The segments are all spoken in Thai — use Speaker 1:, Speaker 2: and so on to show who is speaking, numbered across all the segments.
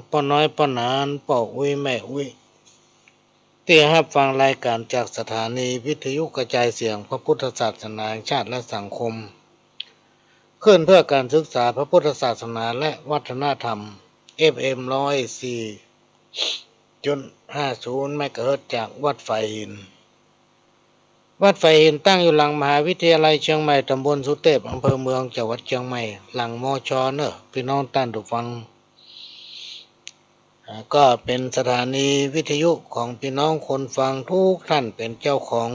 Speaker 1: ป้อน้อยป้อนานป้ออุ้ยแม่อุ้ยที่รับฟังรายการจากสถานีวิทยุกระจายเสียงพระพุทธศาสนาแห่งชาติและสังคมขึ้นเพื่อการศึกษาพระพุทธศาสนาและวัฒนธรรม FM 104.50 เมกะเฮิรตซ์จากวัดไฟหินวัดไฟหินตั้งอยู่หลังมหาวิทยาลัยเชียงใหม่ตำบลสุเทพอำเภอเมืองจังหวัดเชียงใหม่หลังมช.เนอะพี่น้องท่านผู้ฟังก็เป็นสถานีวิทยุของพี่น้องคนฟังทุกท่านเป็นเจ้าของ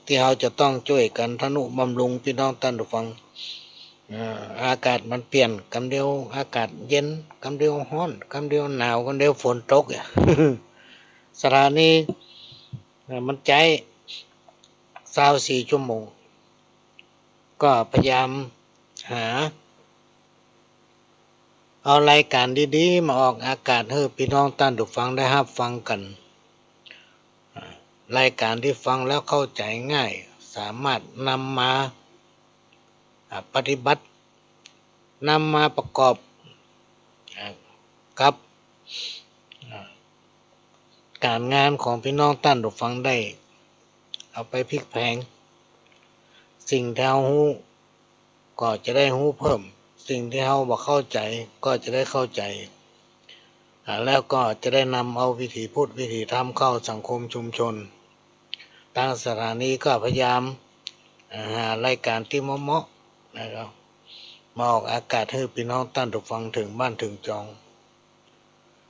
Speaker 1: ที่เราจะต้องช่วยกันทนุบำรุงพี่น้องท่านผู้ฟังอากาศมันเปลี่ยนกำเดียวอากาศเย็นกำเดียวร้อนกำเดียวหนาวกำเดียวฝนตก สถานีมันใจ24 ชั่วโมงก็พยายามหาเอารายการดีๆมาออกอากาศให้พี่น้องท่านผู้ฟังได้รับฟังกันรายการที่ฟังแล้วเข้าใจง่ายสามารถนำมาปฏิบัตินำมาประกอบกับการงานของพี่น้องท่านผู้ฟังได้เอาไปพลิกแพลงสิ่งที่เรารู้ก็จะได้รู้เพิ่มสิ่งที่เราบ่เข้าใจก็จะได้เข้าใจแล้วก็จะได้นำเอาวิถีพุทธวิถีธรรมเข้าสังคมชุมชนทางสถานีก็พยายามหารายการที่เหมาะๆนะครับมาออกอากาศให้พี่น้องท่านผู้ฟังถึงบ้านถึงจอง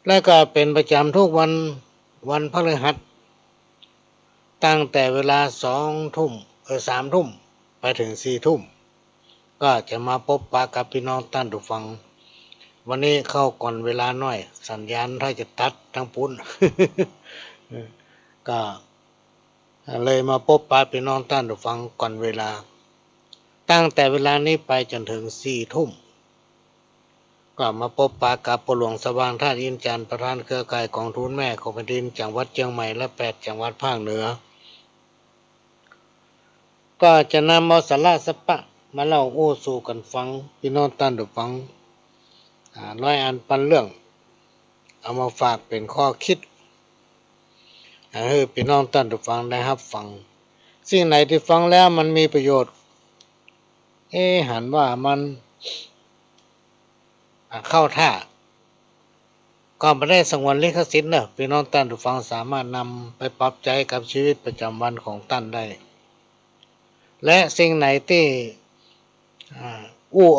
Speaker 1: และก็เป็นประจำทุกวันพฤหัสตั้งแต่เวลา3 ทุ่มไปถึง4 ทุ่มก็จะมาพบปะกับพี่น้องท่านผู้ฟังวันนี้เข้าก่อนเวลาหน่อยสัญญาณถ้าจะตัดทั้งปุ้น ก็เลยมาพบปะพี่น้องท่านผู้ฟังก่อนเวลาตั้งแต่เวลานี้ไปจนถึง4 ทุ่มก็มาพบปะกับปู่หลวงสว่างธาตุอินทร์จันทร์ประธานเครือข่ายกองทุนแม่ของแผ่นดินจังหวัดเชียงใหม่และ8 จังหวัดภาคเหนือก็จะนำเอาสาระสปะมาเล่าโอ้สู่กันฟังพี่น้องท่านผู้ฟังร้อยอันปันเรื่องเอามาฝากเป็นข้อคิดให้พี่น้องท่านผู้ฟังได้รับฟังสิ่งไหนที่ฟังแล้วมันมีประโยชน์หันว่ามันเข้าท่าก็ไม่ได้สงวนลิขสิทธิ์เนอะพี่น้องท่านผู้ฟังสามารถนำไปปรับใจกับชีวิตประจำวันของท่านได้และสิ่งไหนที่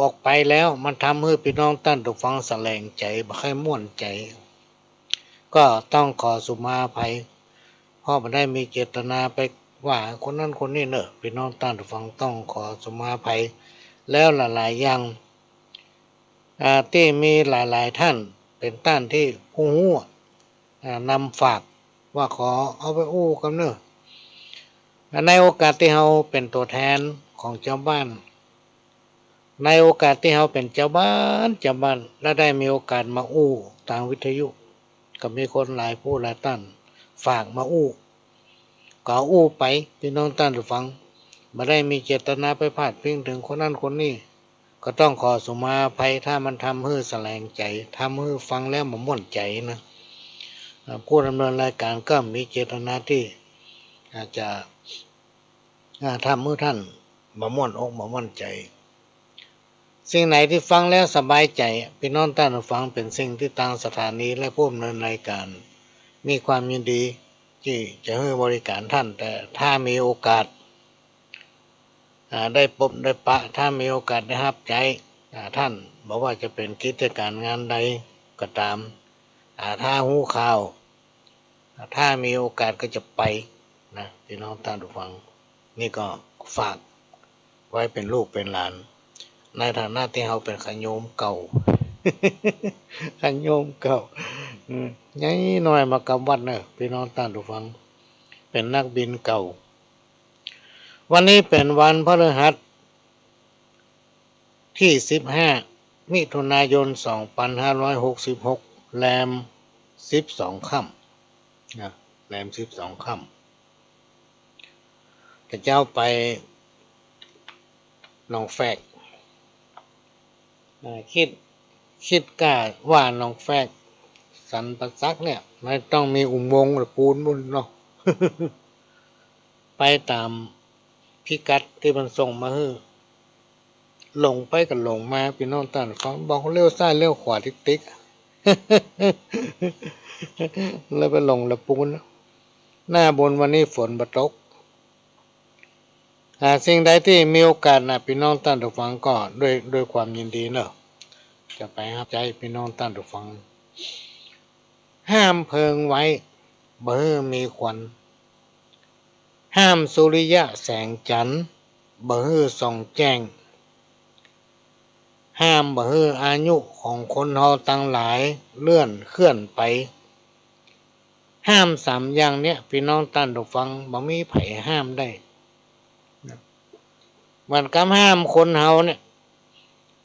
Speaker 1: ออกไปแล้วมันทำให้พี่น้องท่านผู้ฟังแสลงใจบ่ค่อยม่วนใจก็ต้องขอสุมาภัยเพราะไม่ได้มีเจตนาไปว่าคนนั้นคนนี้เนอะพี่น้องท่านผู้ฟังต้องขอสุมาภัยแล้วหลายๆอย่างที่มีหลายๆท่านเป็นท่านที่หูนำฝากว่าขอเอาไปอู้กันเนอะในโอกาสที่เราเป็นตัวแทนของเจ้าบ้านในโอกาสที่เราเป็นเจ้าบ้านและได้มีโอกาสมาอู้ทางวิทยุก็มีคนหลายผู้หลายท่านฝากมาอู้ก็อู้ไปพี่น้องท่านผู้ฟังไม่ได้มีเจตนาไปพาดพิงถึงคนนั้นคนนี้ก็ต้องขอสุมาภัยถ้ามันทำให้แสลงใจทำให้ฟังแล้วมันม่วนใจนะผู้ดำเนินรายการก็มีเจตนาที่อาจจะทำให้ท่านมาม่วนอกมาม่วนใจสิ่งไหนที่ฟังแล้วสบายใจพี่น้องท่านผู้ฟังเป็นสิ่งที่ทางสถานีและผู้ดำเนินรายการมีความยินดีที่จะให้บริการท่านแต่ถ้ามีโอกาสได้พบได้ปะถ้ามีโอกาสได้รับใจท่านบอกว่าจะเป็นกิจการงานใดก็ตามถ้าหูข่าวถ้ามีโอกาสก็จะไปนะพี่น้องท่านผู้ฟังนี่ก็ฝากไว้เป็นลูกเป็นหลานในฐานะที่เขาเป็นขโยมเก่า ขโยมเก่ายัยหน่อยมากับวัดเนอะพี่น้องท่านผู้ฟังเป็นนักบินเก่าวันนี้เป็นวันพฤหัสที่15 มิถุนายน 2566แรม12 ค่ำนะแรม12 ค่ำจะเจ้าไปหนองแฟกคิดกล้าว่าหนองแฟก สันปะซักเนี่ยไม่ต้องมีอุโมงค์หรือปูนบุญเนาะ ไปตามพิกัดที่มันส่งมาให้หลงไปกับหลงมาพี่น้องต่างฟังบอกเลี้ยวซ้ายเลี้ยวขวาติ๊กๆ แล้วไปหลงละปูนหน้าบนวันนี้ฝนบ่ตกสิ่งใดที่มีโอกาสนะพี่น้องท่านผู้ฟังก็ด้วยความยินดีเนอะจะไปรับใจพี่น้องท่านผู้ฟังห้ามเพิงไว้บ่ให้มีควันห้ามสุริยะแสงจันทร์บ่ให้ส่องแจ้งห้ามบ่ให้อายุของคนเฮาทั้งหลายเลื่อนเคลื่อนไปห้ามสามอย่างเนี้ยพี่น้องท่านผู้ฟังบ่มีไผห้ามได้มันก็ห้ามคนเฮาเนี่ย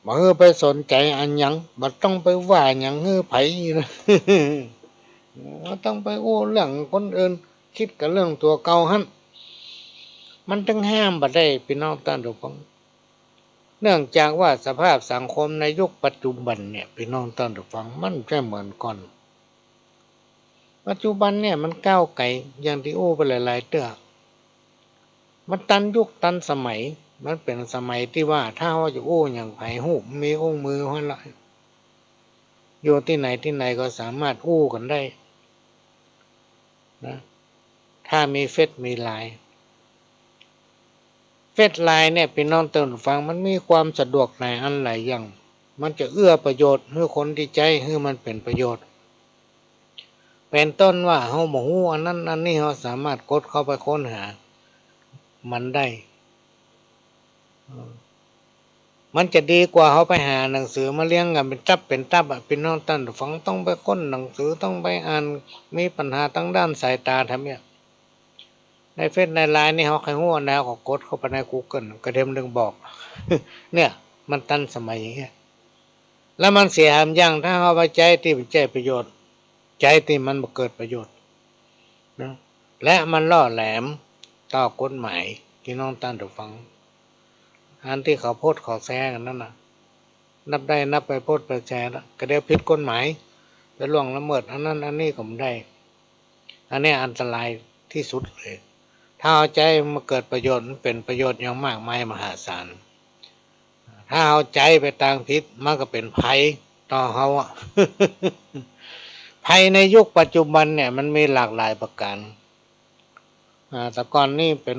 Speaker 1: บ่ให้ไปสนใจอันหยังบ่ต้องไปว่าหยังให้ไผนะบ่ต้องไปโอ้เรื่องคนอื่นคิดกับเรื่องตัวเก่าหั่นมันต้องห้ามบ่ได้พี่น้องท่านผู้ฟังเนื่องจากว่าสภาพสังคมในยุคปัจจุบันเนี่ยพี่น้องท่านผู้ฟังมันไม่เหมือนก่อนปัจจุบันเนี่ยมันก้าวไกลอย่างที่โอ้ไปหลายๆเตื้อมันตันยุคตันสมัยมันเป็นสมัยที่ว่าถ้าว่าจะโอ้อย่างไผหูมีองค์มือหัวละอยู่ที่ไหนที่ไหนก็สามารถอู้กันได้นะถ้ามีเฟซมีไลน์เฟซไลน์เนี่ยพี่น้องเตือนฟังมันมีความสะดวกในอันหลายอย่างมันจะเอื้อประโยชน์ให้คนที่ใจให้มันเป็นประโยชน์เป็นต้นว่าเฮาบ่ฮู้อันนั้นอันนี้เฮาสามารถกดเข้าไปค้นหามันได้มันจะดีกว่าเขาไปหาหนังสือมาเลี้ยงกันเป็นตับพี่น้องท่านฟังต้องไปค้นหนังสือต้องไปอ่านมีปัญหาทั้งด้านสายตาทำเนี่ยในเฟซในไลน์นี่เขาใครหัวแนวก็กดเข้าไปใน Google กระเด็มดึงบอก เนี่ยมันทันสมัยอย่างเงี้ยแล้วมันเสียหามอย่างถ้าเขาไปใจที่เป็นใจประโยชน์ใจที่มันเกิดประโยชน์นะและมันล่อแหลมต่อกฎหมายพี่น้องท่านฟังอันที่เขาโพสต์เขาแซงกันนั่นน่ะนับได้นับไปโพสต์ไปแชร์แล้วก็เดี๋ยวผิดกฎหมายไปล่วงละเมิดอันนั้นอันนี้ก็ไม่ได้อันนี้อันตรายที่สุดเลยถ้าเอาใจมาเกิดประโยชน์มันเป็นประโยชน์อย่างมากมายมหาศาลถ้าเอาใจไปทางผิดมันก็เป็นภัยต่อเขาอะ ภัยในยุคปัจจุบันเนี่ยมันมีหลากหลายประการแต่ก่อนนี่เป็น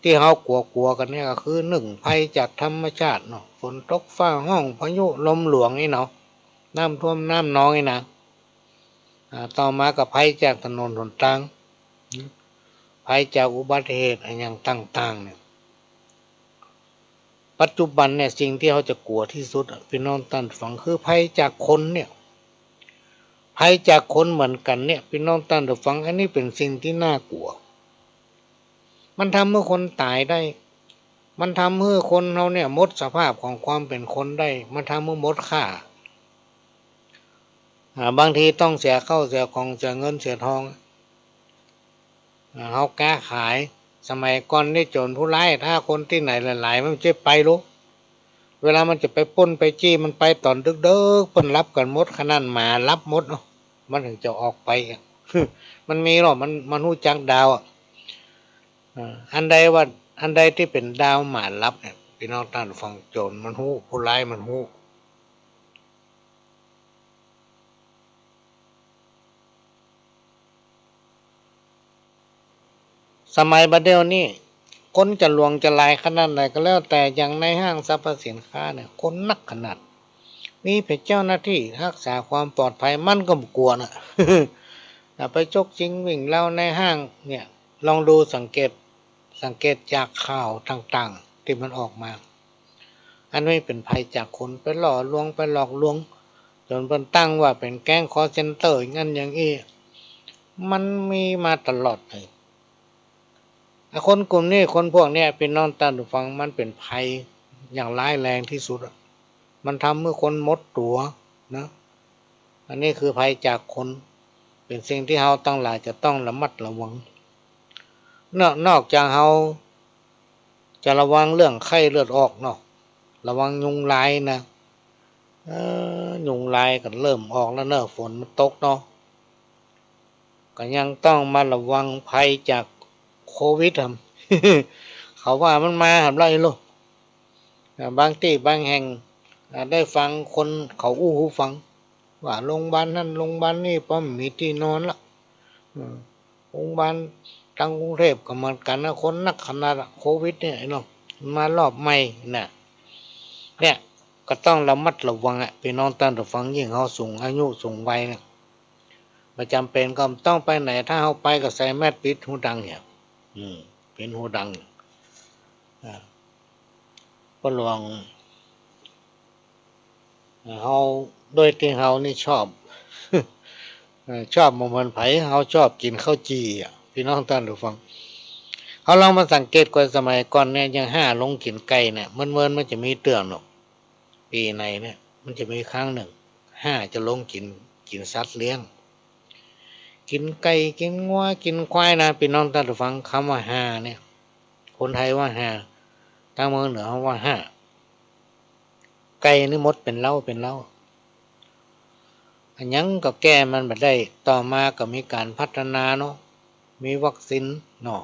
Speaker 1: ที่เขากลัวกันเนี่ยก็คือหนึ่งภัยจากธรรมชาติเนาะฝนตกฟ้าห้องพายุลมหลวงนี่เนาะน้ำท่วมน้ำนองนี่นะต่อมากับภัยจากถนนหนทางภัยจากอุบัติเหตุอย่างต่างๆเนี่ยปัจจุบันเนี่ยสิ่งที่เขาจะกลัวที่สุดพี่น้องท่านฟังคือภัยจากคนเนี่ยภัยจากคนเหมือนกันเนี่ยพี่น้องท่านฟังอันนี้เป็นสิ่งที่น่ากลัวมันทำให้คนตายได้มันทำให้คนเราเนี่ยหมดสภาพของความเป็นคนได้มันทำให้หมดค่าบางทีต้องเสียเข้าเสียของเสียเงินเสียทองเขาแก้ขายสมัยก่อนนี่โจรผู้ร้ายถ้าคนที่ไหนหลายๆมันจะไปรู้เวลามันจะไปปล้นไปจี้มันไปตอนดึกๆเปิ้นรับกันหมดขนาดหมารับหมดมันถึงจะออกไป มันมีหรอมันหู้จักดาวอันใดว่าอันใดที่เป็นดาวหมารับเนี่ยพี่น้องท่านฟังโจรมันหู้ผู้ร้ายมันหู้สมัยบัดเดี๋ยวนี้คนจะลวงจะลายขนาดไหนก็แล้วแต่อย่างในห้างสรรพสินค้าเนี่ยคนนักขนาดมีเป็นเจ้าหน้าที่รักษาความปลอดภัยมันก็กลัวนะไปจกจริงวิ่งเล่าในห้างเนี่ยลองดูสังเกตจากข่าวต่างๆที่มันออกมาอันนี้เป็นภัยจากคนไปหล่อลวงไปหลอกลวงจนเป็นตั้งว่าเป็นแก๊งคอลเซ็นเตอร์งั้นอย่างนี้มันมีมาตลอดเลยคนกลุ่มนี้คนพวกนี้เป็นน้องท่านผู้ฟังมันเป็นภัยอย่างร้ายแรงที่สุดมันทำให้คนหมดตัวนะอันนี้คือภัยจากคนเป็นสิ่งที่เราตั้งหลายจะต้องระมัดระวังนอกจากเราจะระวังเรื่องไข้เลือดออกเนาะระวังยุงลายนะ ยุงลายก็เริ่มออกแล้วเนอะฝนมันตกเนาะก็ยังต้องมาระวังภัยจากโควิดครับ เขาว่ามันมาทำไรลูกบางที่บางแห่งได้ฟังคนเขาอู้หูฟังว่าโรงพยาบาลนั่นโรงพยาบาลนี่เพราะมีที่นอนละโรงพยาบาลทางกรุงเทพก็เหมือนกันนะคนนักขนาดโควิดเนี่ยเนาะมารอบใหม่น่ะเนี่ยก็ต้องระมัดระวังพี่น้องท่านผู้ฟังยิ่งเขาสูงอายุสูงวัยเนี่ยประจำเป็นก็ต้องไปไหนถ้าเขาไปก็ใส่แมสปิดหูดังเนี่ยเป็นหูดังก็ลองเขาโดยที่เขานี่ชอบ ชอบมันไผเขาชอบกินข้าวจีพี่น้องท่านผู้ฟังเขาลองมาสังเกตก่อนสมัยก่อนเนี่ยยังห้าลงกินไก่เนี่ยมันจะมีเตือนหรอกปีในเนี่ยมันจะมีครั้งหนึ่งห้าจะลงกินสัตว์เลี้ยงกินไก่กินงัวกินควายนะพี่น้องท่านผู้ฟังคำว่าห้าเนี่ยคนไทยว่าห้าทางเมืองเหนือเขาว่าห้าไก่นี่มดเป็นเล่าอันยังก็แก้มันมาได้ต่อมาก็มีการพัฒนาเนาะมีวัคซีนเนาะ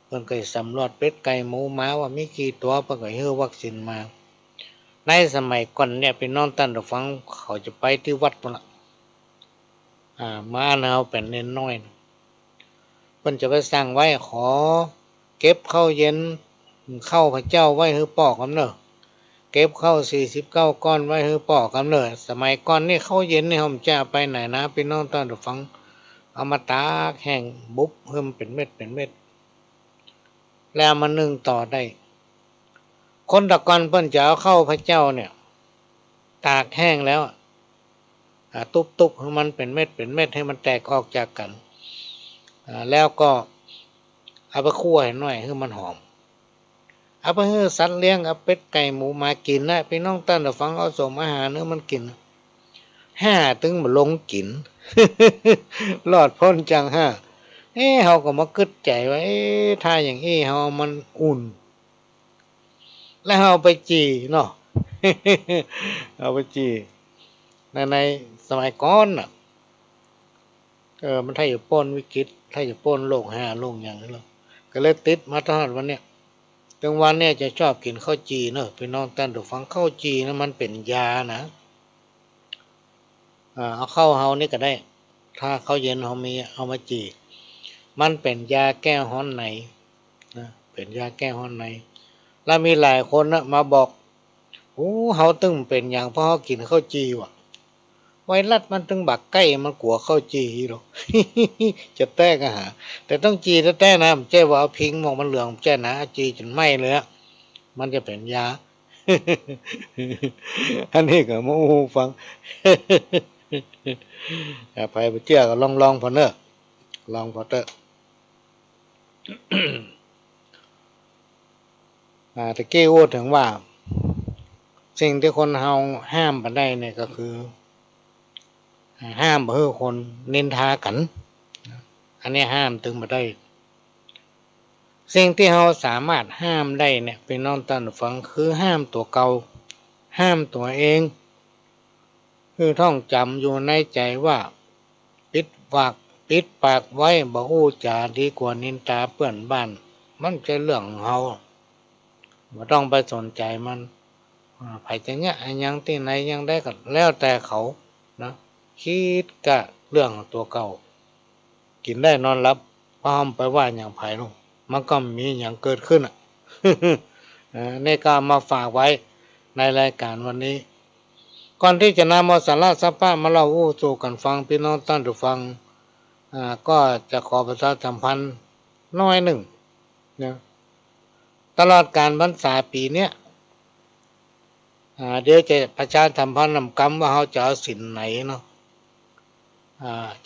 Speaker 1: เพิ่นก็สำรวจเป็ดไก่หมูหมาว่ามีกี่ตัวเพิ่นก็ให้วัคซีนมาในสมัยก่อนเนี่ยพี่น้องท่านผู้ฟังเขาจะไปที่วัดพุ่นละมาเนาเป็นเน้นน้อยเพิ่นจะไปสร้างไว้ขอเก็บข้าวเย็นข้าวพระเจ้าไว้ให้ปอกกันเนอะเก็บเข้า49ก้อนไว้ให้ปอกกันเลยสมัยก่อนนี่ข้าวเย็นนี่ผมจะไปไหนนะพี่น้องท่านผู้ฟังเอามาตากแห้งบุบเพิ่มเป็นเม็ดแล้วมานึ่งต่อได้คนตะกอนเพิ่นจะเอาเข้าพระเจ้าเนี่ยตากแห้งแล้วตุบให้มันเป็นเม็ดให้มันแตกออกจากกันแล้วก็เอาไปคั่วให้หน่อยให้มันหอมเอาไปให้สัตว์เลี้ยงเอาเป็ดไก่หมูมากินนะพี่น้องท่านผู้ฟังเอาส่งอาหารเนื้อมันกินถึงมาลงกิน รอดพ้นจังเขาก็มาคิดใจว่าถ้าอย่างนี้เขามันอุ่นแล้วเอาไปจีเนาะ เอาไปจีในสมัยก่อนน่ะมันถ้าอยู่ป้นวิกฤตถ้าอยู่ป้นโรคโรคอย่างนี้ก็เลยติดมาตลอดวันเนี้ยถึงวันเนี้ยจะชอบกินข้าวจีเนอะพี่น้องท่านผู้ฟังข้าวจีนะมันเป็นยานะเอาเข้าเฮานี่ก็ได้ถ้าข้าวเย็นเฮามีเอามาจีมันเป็นยาแก้ฮ้อนในนะเป็นยาแก้ฮ้อนในแล้วมีหลายคนนะมาบอกเฮาตึงเป็นอย่างเพราะเฮากินข้าวจีว่ะไวรัสมันตึงบักใกล้มันกลัวข้าวจีหรอก จะแต้ก็หาแต่ต้องจีแต้นะเจ้ว่าเอาพิงมองมันเหลืองเจ้นะจีจนไหม้เลยมันจะเป็นยา อันนี้ก็มูฟัง ไปเชื่อก็ลองพอเนอะลองพอเตอะ ตะกี้พูดถึงว่าสิ่งที่คนเฮาห้ามมาได้เนี่ยก็คือห้ามเพื่อคนนินทากันอันนี้ห้ามถึงมาได้สิ่งที่เราสามารถห้ามได้เนี่ยเป็นน้องท่านฟังคือห้ามตัวเก่าห้ามตัวเองคือท่องจำอยู่ในใจว่าปิดปากไว้บ่ฮู้จาดีกว่านินทาเพื่อนบ้านมันจะเรื่องของเฮาบ่ต้องไปสนใจมันไผจะเนี่ยยังที่ไหนยังได้ก็แล้วแต่เขานะคิดกะเรื่องตัวเก่ากินได้นอนรับพร้อมไปว่าอย่างไผลงมันก็มีอย่างเกิดขึ้นในการมาฝากไว้ในรายการวันนี้ก่อนที่จะนำเอาสาระสัพพะมาเล่าสู่กันฟังพี่น้องท่านผู้ฟังก็จะขอประชาสัมพันธ์น้อยหนึ่งนะตลอดการพรรษาปีเนี้ยเดี๋ยวจะประชาสัมพันธ์นำกรรมว่าเขาจะเอาสินไหนเนาะ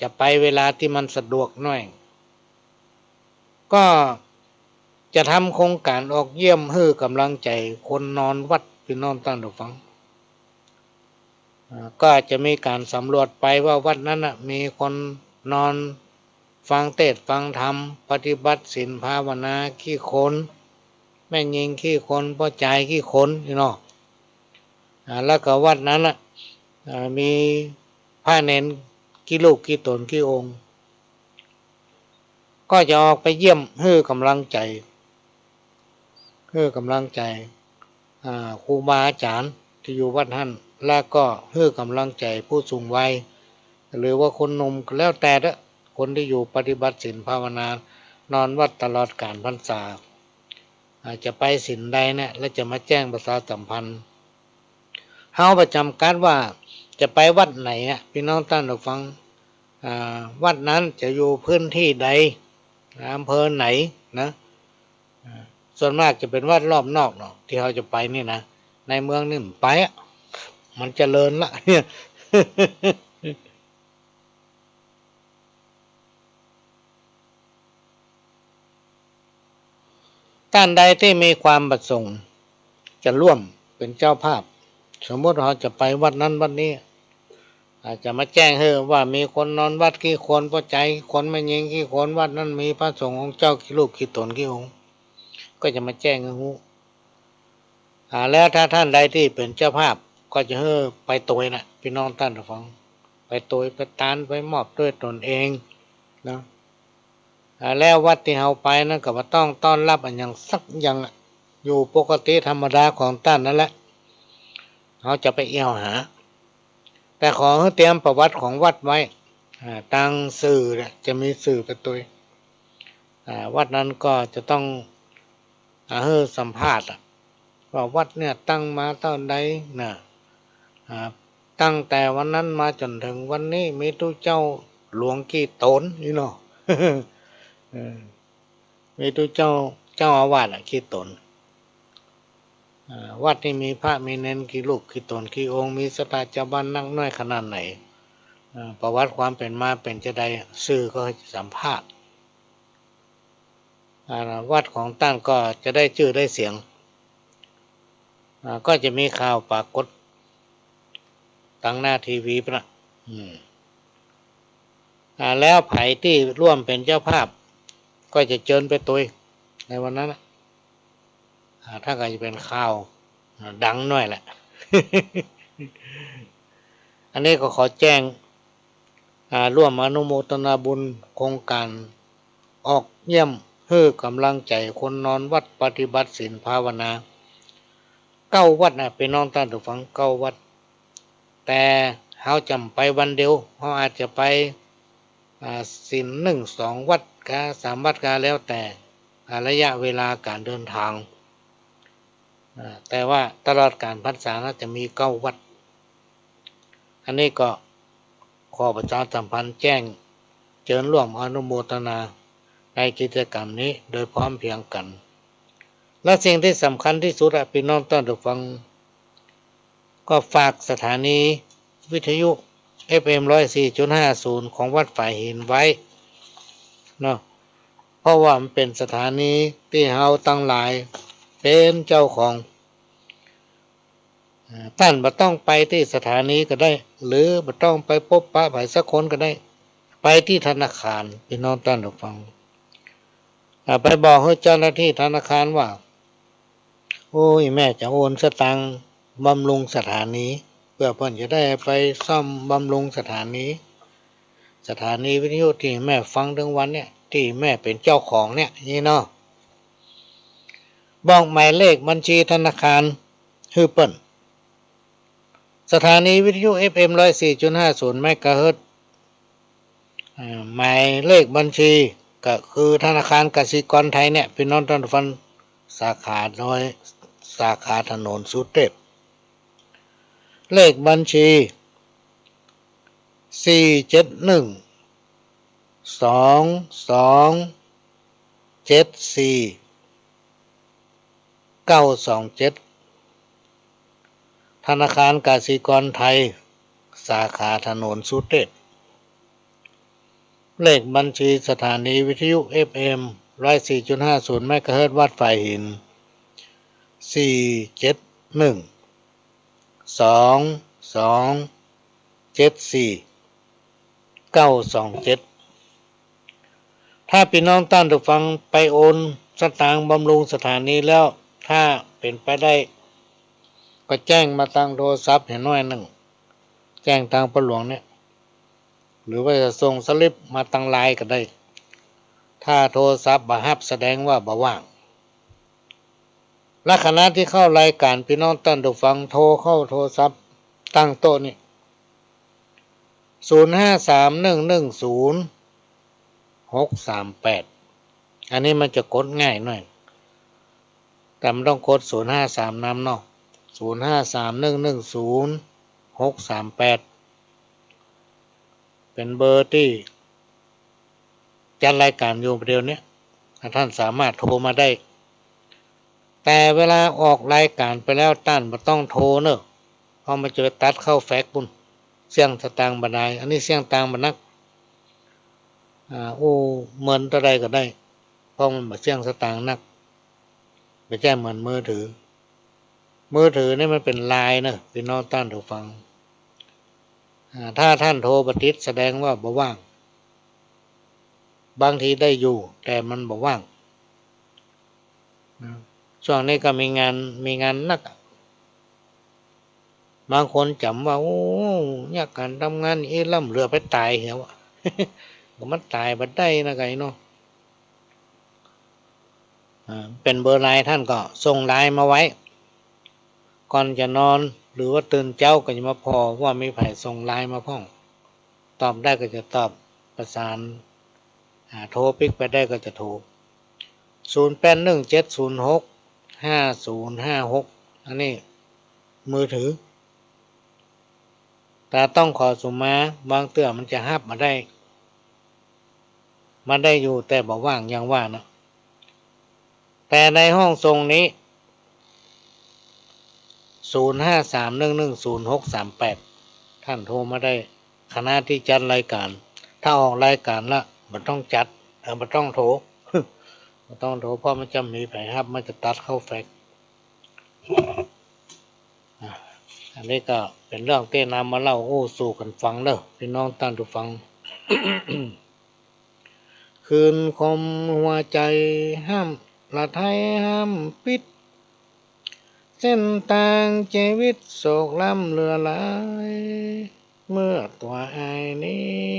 Speaker 1: จะไปเวลาที่มันสะดวกหน่อยก็จะทำโครงการออกเยี่ยมให้กำลังใจคนนอนวัดพี่น้องท่านผู้ฟังก็จะมีการสำรวจไปว่าวัดนั้นมีคนนอนฟังเทศน์ฟังธรรมปฏิบัติศีลภาวนาขี้คนแม่ยิงขี้คนพ่อใจขี้คนเนาะ แล้วก็วัดนั้นมีพระเนนกี่ลูกกี่ตนกี่องค์ก็จะออกไปเยี่ยมให้กำลังใจครูบาอาจารย์ที่อยู่วัดท่านแล้วก็ให้กำลังใจผู้สูงวัยหรือว่าคนหนุ่มก็แล้วแต่ละคนที่อยู่ปฏิบัติศีลภาวนานอนวัดตลอดกาลพรรษาอาจจะไปศีลใดเนี่ยแล้วจะมาแจ้งประชาสัมพันธ์เฮาประจำการว่าจะไปวัดไหนพี่น้องท่านผู้ฟังวัดนั้นจะอยู่พื้นที่ใดอำเภอไหนนะส่วนมากจะเป็นวัดรอบนอกเนาะที่เราจะไปนี่นะในเมืองนี่มันไปมันเจริญละเนี่ยท่านใดที่มีความประสงค์จะร่วมเป็นเจ้าภาพสมมติเราจะไปวัดนั้นวัดนี้อาจจะมาแจ้งให้ว่ามีคนนอนวัดกี่คนพอใจคนไม่ยิงกี่คนวัดนั้นมีพระสงฆ์ของเจ้ากี่ลูกกี่ตนกี่องค์ก็จะมาแจ้งให้รู้แล้วถ้าท่านใดที่เป็นเจ้าภาพก็จะให้ไปตัวนะพี่น้องท่านฟังไปตัวไปตานไปมอบด้วยตนเองนะแล้ววัดที่เราไปนั้นก็ต้องต้อนรับอันอย่างสักอย่างอยู่ปกติธรรมดาของท่านนั่นแหละเขาจะไปเอี่ยวหาแต่ขอให้เตรียมประวัติของวัดไว้ตั้งสื่อจะมีสื่อไปตัววัดนั้นก็จะต้องให้สัมภาษณ์ว่าวัดเนี่ยตั้งมาเท่าใดนะตั้งแต่วันนั้นมาจนถึงวันนี้มีตู้เจ้าหลวงกี่ตนนี่เนาะ มีตู้เจ้าอาวาสกี่ตนวัดที่มีพระมีเนนกี่ลูกกี่ตนกี่องค์มีสถาจาบันนักน้อยขนาดไหนประวัติความเป็นมาเป็นจะใดสื่อก็สัมภาษณ์วัดของท่านก็จะได้ชื่อได้เสียงก็จะมีข่าวปรากฏตั้งหน้าทีวีปะแล้วไผ่ที่ร่วมเป็นเจ้าภาพก็จะเชิญไปตัวในวันนั้นถ้าก็จะเป็นข่าวดังหน่อยแหละ อันนี้ก็ขอแจ้งร่วมอนุโมทนาบุญโครงการออกเยี่ยมเพื่อกำลังใจคนนอนวัดปฏิบัติศีลภาวนา9 วัดเป็นน้องท่านผู้ฟัง9 วัดแต่เขาจำไปวันเดียวเขาอาจจะไปศีล1-2 วัดกา3 วัดกาแล้วแต่ระยะเวลาการเดินทางแต่ว่าตลอดการพรรษาจะมี9 วัดอันนี้ก็ขอประชาสัมพันธ์แจ้งเชิญร่วมอนุโมทนาในกิจกรรมนี้โดยพร้อมเพรียงกันและสิ่งที่สำคัญที่สุดพี่น้องท่านผู้ฟังก็ฝากสถานีวิทยุ FM 104.50 ของวัดฝ่ายหินไว้เนาะเพราะว่ามันเป็นสถานีที่เฮาตั้งหลายเป็นเจ้าของท่านบ่ต้องไปที่สถานีก็ได้หรือบ่ต้องไปพบปะไผสักคนก็ได้ไปที่ธนาคารพี่น้องท่านผู้ฟังไปบอกให้เจ้าหน้าที่ธนาคารว่าโอ้ยแม่จะโอนสตังค์บำรุงสถานีเพื่อเพิ่นจะได้ไปซ่อมบำรุงสถานีวิทยุที่แม่ฟังทั้งวันเนี่ยที่แม่เป็นเจ้าของเนี่ยนี่เนาะบอกหมายเลขบัญชีธนาคารฮือเปิ้นสถานีวิทยุ FM 104.50 เมกะเฮิรตซ์หมายเลขบัญชีก็คือธนาคารกสิกรไทยเนี่ยพี่น้องท่านฟังสาขาน้อยสาขาถนนสุเทพเลขบัญชี4712274 927ธนาคารกสิกรไทยสาขาถนนสุเทพเลขบัญชีสถานีวิทยุ FM 104.50 เมกะเฮิรตซ์วัดฝ่ายหิน4712274 927ถ้าพี่น้องท่านผู้ฟังไปโอนสตางค์บำรุงสถานีแล้วถ้าเป็นไปได้ ก็แจ้งมาทางโทรศัพท์เห็นน้อยหนึ่งแจ้งทางปหลวงเนี่ยหรือว่าจะส่งสลิปมาทางไลน์ก็ได้ถ้าโทรศัพท์บ่รับแสดงว่าบ่ว่างและขณะที่เข้ารายการพี่น้องท่านผู้ฟังโทรเข้าโทรศัพท์ตั้งโต๊ะนี่053110 638อันนี้มันจะกดง่ายหน่อยแต่มันต้องกด053นำเนาะ053110 638เป็นเบอร์ที่จัดรายการอยู่ประเดี๋ยวนี้ท่านสามารถโทรมาได้แต่เวลาออกรายการไปแล้วท่านไม่ต้องโทรเนอะพอมาเจอตัดเข้าแฟกซ์ปุ่นเสียงสตางค์บันไดอันนี้เสียงต่างบันนักเหมือนตัวใดก็ได้เพราะมันแบบเสียงสตางค์นักไม่ใช่เหมือนมือถือนี่มันเป็นไลน์นะพี่น้องท่านผู้ฟังถ้าท่านโทรประติดแสดงว่าบ่ว่างบางทีได้อยู่แต่มันบ่ว่างช่วงนี้ก็มีงานนักบางคนจำว่าโอ้ยากการทำงานล่ำเรือไปตายเหรอ ก็มันตายบัดได้นะไงเนาะเป็นเบอร์ไลน์ท่านก็ส่งไลน์มาไว้ก่อนจะนอนหรือว่าตื่นเจ้าก็จะมาพอว่ามีไผส่งไลน์มาพ้องตอบได้ก็จะตอบประสานโทรปิกไปได้ก็จะโทร0817065056อันนี้มือถือแต่ต้องขอสุมาบางเตื้อมันจะฮับมาได้อยู่แต่บอกว่างอย่างว่านะแต่ในห้องทรงนี้053110 638ท่านโทรมาได้คณะที่จัดรายการถ้าออกรายการละมันต้องจัดมันต้องโทร มันต้องโทรเพราะมันจะมีไผฮับมันจะตัดเข้าแฟกซ์อันนี้ก็เป็นเรื่องที่นำมาเล่าสู่กันฟังเด้อพี่น้องท่านผู้ฟัง คืนคมหัวใจห้ามละไทยห้ามปิดเส้นทางชีวิตโศกล้ำเลือหลายเมื่อตัวอายนี้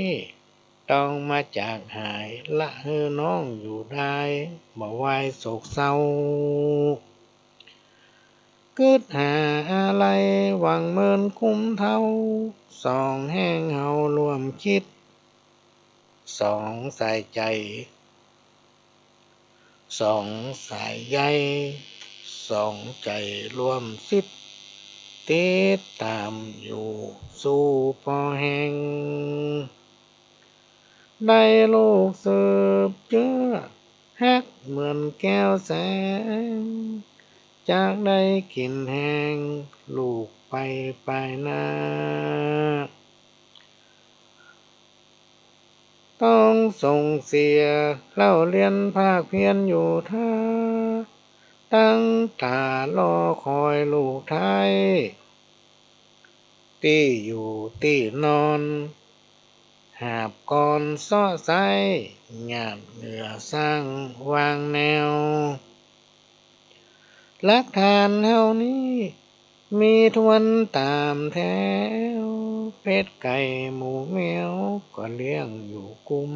Speaker 1: ต้องมาจากหายละเฮือน้องอยู่ได้บ่ไหวโศกเศร้าเกิดหาอะไรหวังเมินคุ้มเท่าสองแห้งเฮารวมคิดสองสายใจสองสายใยสองใจรวมสิทธิ์ติดตามอยู่สู่พอแห่งได้ลูกสืบเชื้อฮักเหมือนแก้วแสงจากได้กินแห้งลูกไปหน้าต้องส่งเสียเล่าเรียนภาคเพียรอยู่ท่าตั้งตารอคอยลูกไทยที่อยู่ที่นอนหาบก่อนซ้อไซหยาดเหงื่อสร้างวางแนวลักฐานเฮานี้มีทวนตามแถวเป็ดไก่หมูแมวก็เลี้ยงอยู่กุม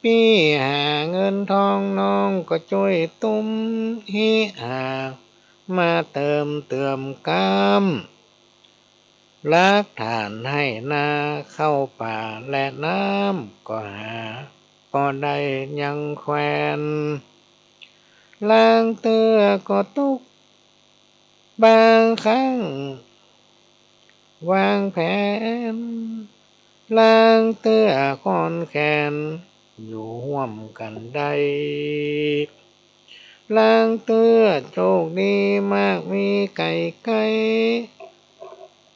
Speaker 1: พี่หาเงินทองน้องก็ช่วยตุ้มฮิหามาเติมกำลักฐานให้นาเข้าป่าและน้ำก็หาพอได้ยังแควนล้างเตือก็ตุกบางครั้งวางแผนล้างเตือก่อนแขนอยู่ห่วมกันได้ล้างเตือโชคดีมากมีไก่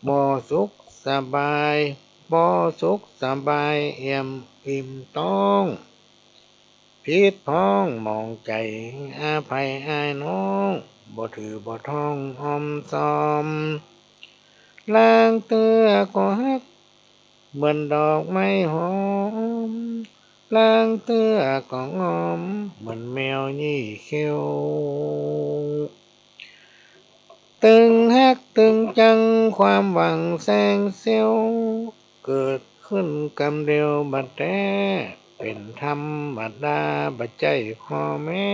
Speaker 1: บ่สุขสบายเอี่ยมอิ่มต้องผิดพ้องมองใจอาภัยอายน้องบ่ถือบ่ท่องอมซอมล้างเตือก็ฮักเหมือนดอกไม้หอมล้างเตือก็งอมเหมือนแมวยี่เขี้ยว ตึงฮักตึงจังความหวังแสงเสียวเกิดขึ้นกำเดียวบัดแท้เป็นธรรมดาบัดใจพ่อแม่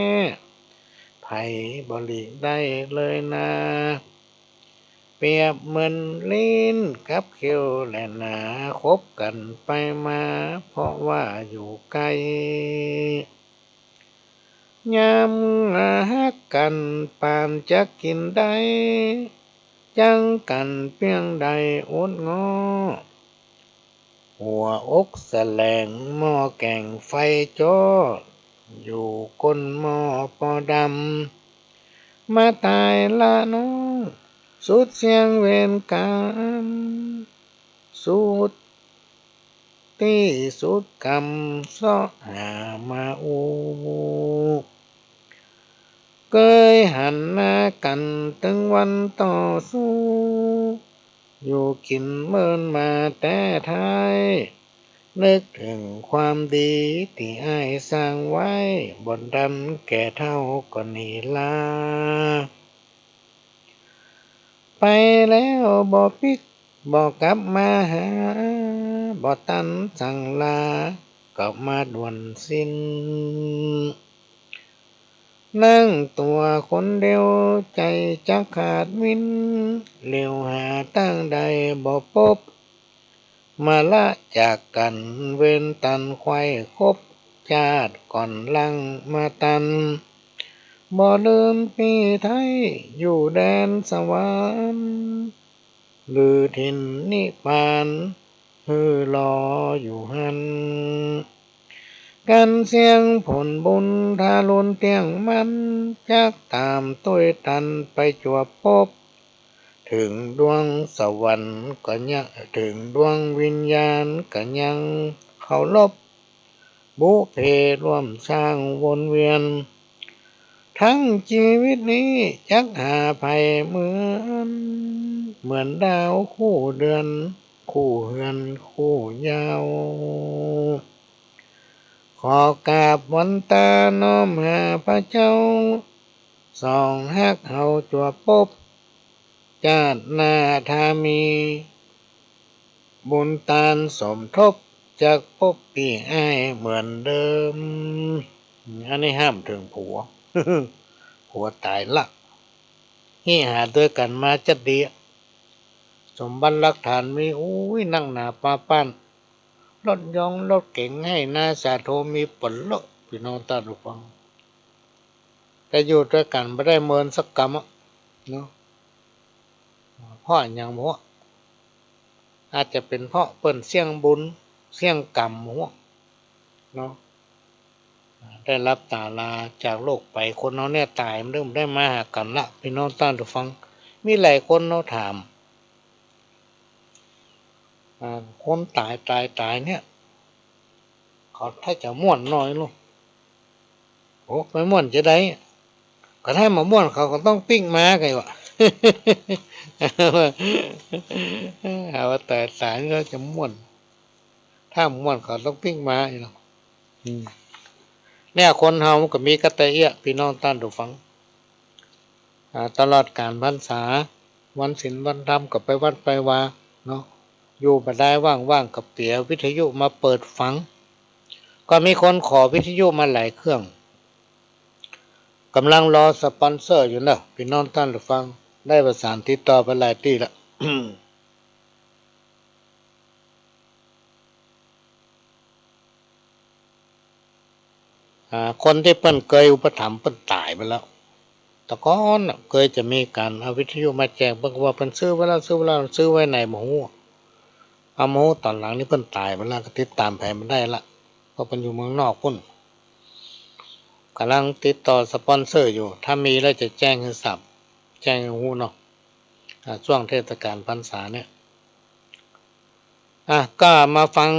Speaker 1: ไผบริได้เลยนะเปรียบเหมือนลิ้นกับเขี้ยวและหนาคบกันไปมาเพราะว่าอยู่ไกลยามฮักกันปานจะกินได้จังกันเพียงใดอดง้อหัวอกแสลงหม้อแก่งไฟจ้ออยู่ก้นหม้อปอดำมาตายละน้องสุดเสียงเวรกรรมสุดที่สุดกรรมเสาะหามาอูเคยหันหน้ากันถึงวันต่อสู้อยู่กินเมินมาแต่ท้ายนึกถึงความดีที่อ้ายสร้างไว้บนดำแก่เท่าก่อนนี้ลาไปแล้วบ่ปิกบ่กลับมาหาบ่ตันสั่งลากลับมาด่วนสิ้นนั่งตัวคนเดียวใจจะขาดวินเหลียวหาตั้งใดบ่พบมาละจากกันเว้นตันควายคบชาติก่อนลังมาตันบ่ลืมปีไทยอยู่แดนสวรรค์หรือถิ่นนิพพานฮือรออยู่หันกันเสียงผลบุญทารุณเตียงมันจักตามต้วยตันไปจวบพบถึงดวงสวรรค์ก็ยังถึงดวงวิญญาณก็ยังเขาลบบุพเพร่วมสร้างวนเวียนทั้งชีวิตนี้จักหาภัยเหมือนดาวคู่เดือนคู่เฮือนคู่ยาวขอกราบวันตาน้อมหาพระเจ้าสองฮักเฮาจัวปบชาติหน้าถ้ามีบุญตาลสมทบจากพบปีอ้ายเหมือนเดิมอันนี้ห้ามถึงผัว ผัวตายละนี่หาด้วยกันมาจัดดีสมบัติหลักฐานมีอุ้ยนั่งหนาป้าป้านรถยองรถเก๋งให้หน้าสาโทมีผลลพี่น้องตาดูฟังแต่อยู่ด้วยกันไม่ได้เมินสักกรรมเนาะเพราะอย่างหัวอาจจะเป็นเพราะเปิ้นเสี่ยงบุญเสี่ยงกรรมหัวเนาะได้รับตาลาจากโลกไปคนเราเนี่ยตายมันเริ่มได้มาหากันละพี่น้องต้านดูฟังมีหลายคนเราถามคนตายเนี่ยเขาถ้าจะม่วนน้อยลูกโอ้ไปม่วนจะได้ก็ถ้ามาม่วนเขาก็ต้องปิ้งม้าไงวะ หาว่าตายเขาจะม่วนถ้าม่วนเขาต้องปิ้งม้าอยู่เนาะเนี่ยคนเฮามันก็มีกระแตเอี้ยพี่น้องต้านดูฟังตลอดการพรรษาวันศีลวันธรรมก็ไปวัดไปวาเนาะอยู่มาได้ว่างๆกับเตี๋ยวิทยุมาเปิดฟังก็มีคนขอวิทยุมาหลายเครื่องกำลังรอสปอนเซอร์อยู่นะพี่น้องท่านผู้ฟังได้ประสานติดต่อไปหลายที่ละ คนที่เปิ้นเคยอุปถัมภ์เปิ้นตายไปแล้วแต่ก่อนเคยจะมีการเอาวิทยุมาแจกเพิ่นว่าเปิ้นซื้อไว้แล้วซื้อไว้ไหนบ่ฮู้เอามาฮู้ตอนหลังนี่เปิ้นตายไปแล้วก็ติดตามแผนมันได้ละเพราะเปิ้นอยู่เมืองนอกพุ่นกำลังติดต่อสปอนเซอร์อยู่ถ้ามีแล้วจะแจ้งให้ทราบแจ้งให้ฮู้เนาะช่วงเทศกาลพรรษาเนี่ยก็มาฟัง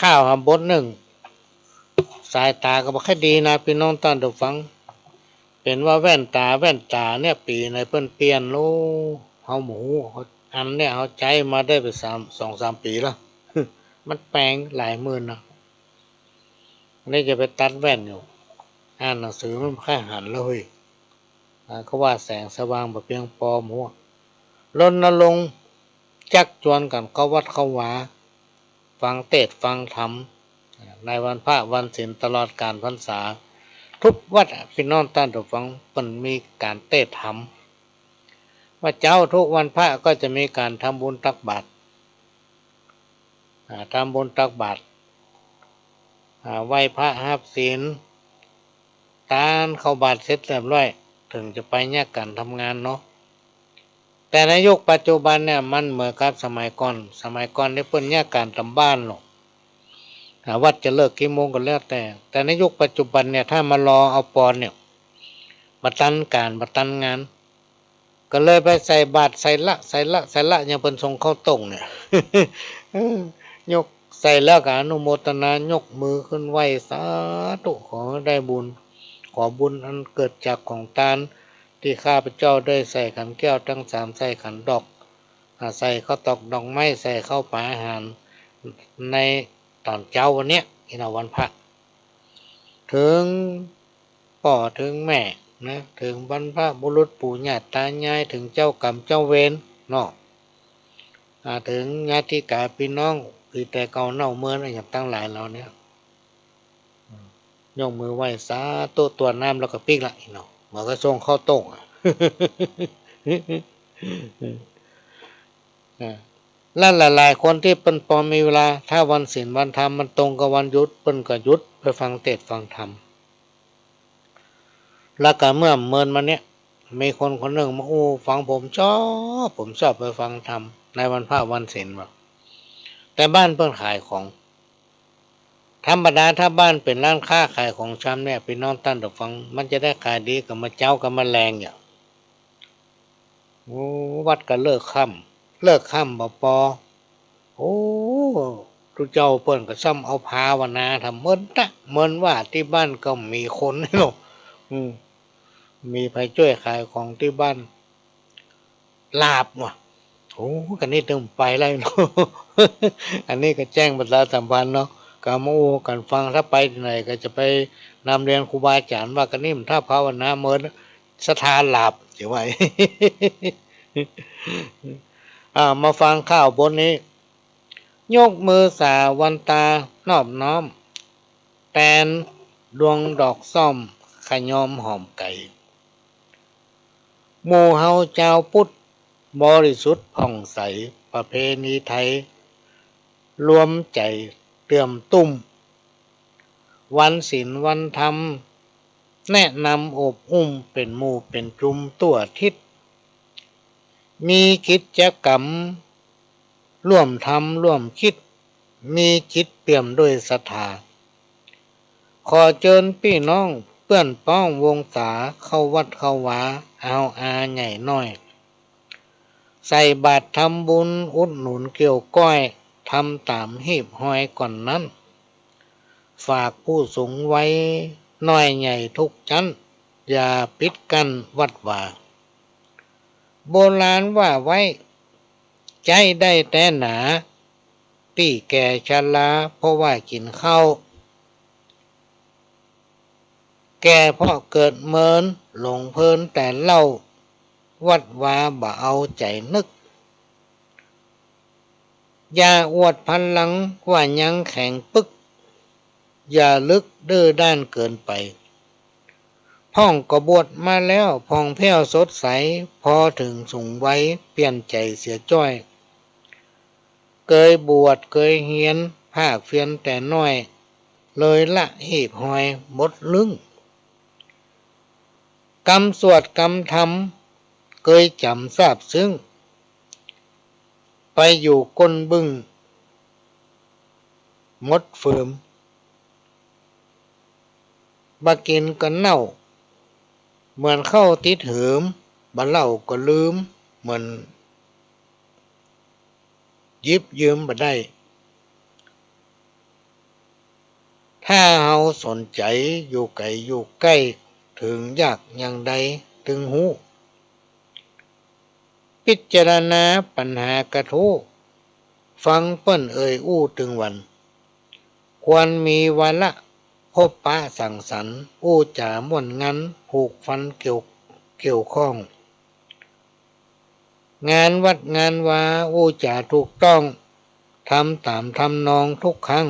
Speaker 1: ข้าวบทหนึ่งสายตาก็บ่ค่อยดีนะพี่น้องท่านผู้ฟังเป็นว่าแว่นตาเนี่ยปีในเพิ่นเปลี่ยนโลเฮาหมูอันเนี่ยเฮาใจมาได้ไป2-3 ปีแล้ว มันแปลงหลายหมื่นนะนี่จะไปตัดแว่นอยู่อ่านหนังสือมันค่อยหันแล้วเฮ้ย เขาว่าแสงสว่างบ่เพียงพอหมู่รณรงค์จักจวนกันเข้าวัดเข้าวาฟังเทศน์ฟังธรรมในวันพระวันศีลตลอดกาลพรรษาทุกวัดพี่น้องท่านผู้ฟังเพิ่นมีการเทศน์ธรรมว่าเจ้าทุกวันพระก็จะมีการทำบุญตักบาตรทำบุญตักบาตรไหว้พระรับศีลตานเข้าบาตรเสร็จเรียบร้อยถึงจะไปแยกกันทำงานเนาะแต่ในยุคปัจจุบันเนี่ยมันเหมือนกับสมัยก่อนนี่เพิ่นแยกกันทำบ้านหรอกวัดจะเลิกกี่โมงก็แล้วแต่ในยุคปัจจุบันเนี่ยถ้ามารอเอาปอนเนี่ยมาตันการมาตันงานก็เลยไปใส่บาตรใส่ละยังเพิ่นส่งเข้าตรงเนี่ย ยกใส่แล้วก็อนุโมทนายกมือขึ้นไหว้สาธุขอได้บุญขอบุญอันเกิดจากของทานที่ข้าพเจ้าได้ใส่ขันแก้วทั้ง3ใส่ขันดอกใส่ข้าวตอกดอกไม้ใส่ข้าวปลาอาหารในตอนเช้าวันเนี้ยที่เราวันพระถึงพ่อถึงแม่นะถึงบรรพบุรุษปู่ย่าตายายถึงเจ้ากรรมเจ้าเวรเนาะถึงญาติกาพี่น้องคือแต่เก่าเน่าเมื่ออย่างตั้งหลายเราเนี่ยยกมือไหว้สาธุตัวน้ำแล้วก็ปิ๊กละเนาะมันก็ส่งเข้าต้งนั่นหลายๆคนที่เป็นพอมีเวลาถ้าวันศีลวันธรรมมันตรงกับวันหยุดเป็นก็หยุดไปฟังเทศน์ฟังธรรมแล้วก็เมื่อเมินมาเนี้ยมีคนหนึ่งมาฟังผมชอบไปฟังธรรมในวันพระวันศีลแบบแต่บ้านเพิ่นขายของธรรมดาถ้าบ้านเป็นร้านค้าขายของชำเนี่ยพี่น้องท่านผู้ฟังมันจะได้ขายดีกับมาเจ้ากับมาแรงอย่างวัดก็เลิกค่ำบ่พอทุกเจ้าเปิ้นก็ซ้ำเอาภาวนาทำเหมือนว่าที่บ้านก็มีคนเนาะมีไปช่วยขายของที่บ้านลาบว่ะกันนี้ถึงไปแล้วเนาะ อันนี้ก็แจ้งประชาสัมพันธ์เนาะกาโมกันฟังถ้าไปที่ไหนก็จะไปนำเรียนครูบาอาจารย์ว่ากันนี่มันถ้าภาวนาเหมือนสถานลาบจะไว้ มาฟังข่าวบนนี้ยกมือสาวันตานอบน้อมแตนดวงดอกซ่อมขยอมหอมไก่หมู่เฮาเจ้าพุทธบริสุทธิ์ผ่องใสประเพณีไทยรวมใจเตื่อมตุ้มวันศีลวันธรรมแนะนำอบอุ้มเป็นหมู่เป็นจุมตัวทิศมีกิจกรรมร่วมทำร่วมคิดมีจิตเปี่ยมด้วยศรัทธาขอเชิญพี่น้องเพื่อนป้องวงศาเข้าวัดเข้าวาเอาอาใหญ่น้อยใส่บาตรทำบุญอุดหนุนเกี่ยวก้อยทำตามหีบหอยก่อนนั้นฝากผู้สูงไว้น้อยใหญ่ทุกชั้นอย่าปิดกันวัดว่าโบราณว่าไว้ใจได้แต่หนาตี้แก่ชราเพราะว่ากินข้าวแก่เพราะเกิดเมินหลงเพลินแต่เล่าวัดว่าบ่เอาใจนึกอย่าอวดพันหลังว่ายังแข็งปึกอย่าลึกดื้อด้านเกินไปพ่องก็บวชมาแล้วพองแผ้วสดใสพอถึงสูงไว้เปลี่ยนใจเสียจ้อยเกยบวชเกยเฮียนภาคเฟียนแต่น้อยเลยละหีบหอยหมดลึงกรรมสวดกรรมทำเกยจำทราบซึ้งไปอยู่ก้นบึ้งมดเฟิมบากินก็เน่าเหมือนเข้าติดเหิมบาเล่าก็ลืมเหมือนยิบยืมบ่ได้ถ้าเฮาสนใจอยู่ไกลอยู่ใกล้ถึงยากอย่างใดถึงหูพิจารณาปัญหากระทู้ฟังเปิ้นอู้ถึงวันควรมีวาระพบปะสังสรรค์จาม่วนงันผูกฟันเกี่ยว เกี่ยวข้อง งานวัดงานวาอู้จาถูกต้องทำตามทำนองทุกครั้ง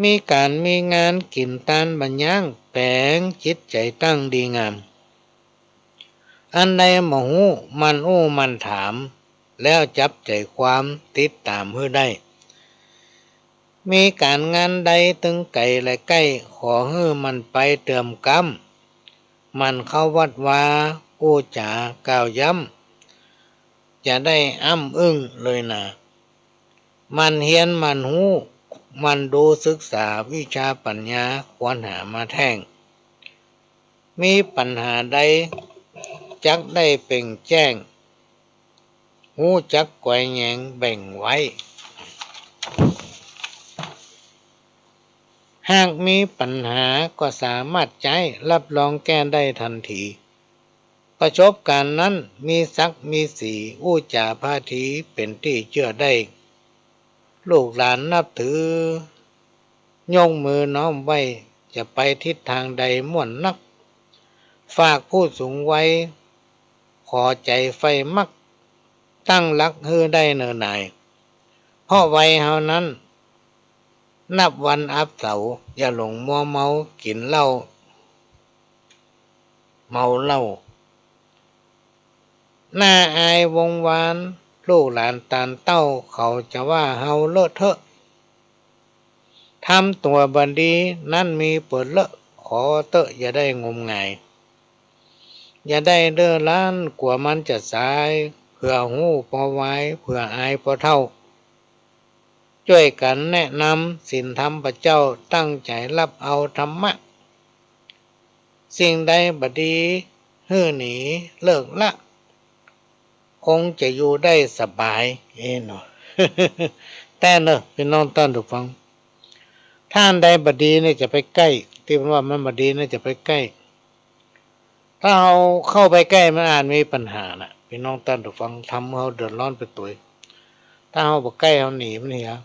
Speaker 1: มีการมีงานกินตานบัญญังแปลงจิตใจตั้งดีงามอันใดหมูมันอู้มันถามแล้วจับใจความติดตามเพื่อได้มีการงานใดตึงไก่และใกล้ขอให้มันไปเติมกำมันเข้าวัดวาอู้จากล่าวย้ำจะได้อ้ำอึ้งเลยนะมันเฮียนมันหูมันดูศึกษาวิชาปัญญาควรหามาแท่งมีปัญหาใดจักได้เป่งแจ้งหูจักไกวแยงแบ่งไว้หากมีปัญหาก็สามารถใช้รับรองแก้ได้ทันทีประสบการณ์นั้นมีศักดิ์มีสีอู้จ่าพาทีเป็นที่เชื่อได้ลูกหลานนับถือยกมือน้อมไว้จะไปทิศทางใดม่วนนักฝากผู้สูงไว้ขอใจไฟมักตั้งหลักฮือได้เนิ่นนายเพราะวัยเฮานั้นนับวันอับเสาอย่าหลงมัวเมากินเหล้าเมาเหล้าหน้าอายวงวานลูกหลานตานเต้าเขาจะว่าเฮาเลอะเทอะทำตัวบันดีนั่นมีเปิดเลอะขอเตอะอย่าได้งมงายอย่าได้เด้อล้านกว่ามันจะสายเพื่อหูพอไว้เพื่ออายพอเท่าช่วยกันแนะนำศีลธรรมพระเจ้าตั้งใจรับเอาธรรมะสิ่งใดบดีฮื้อหนีเลิกละคงจะอยู่ได้สบายเนาะ แต่เนอะพี่น้องท่านทุกฟังท่านใดบดีเนี่ยจะไปใกล้ที่ว่ามันบดีเนี่ยจะไปใกล้ถ้าเราเข้าไปใกล้มันอาจมีปัญหานะพี่น้องท่านทุกฟังทำเขาเดือดร้อนไปตัวถ้าเขาไปใกล้เขาหนีมันเนี่ย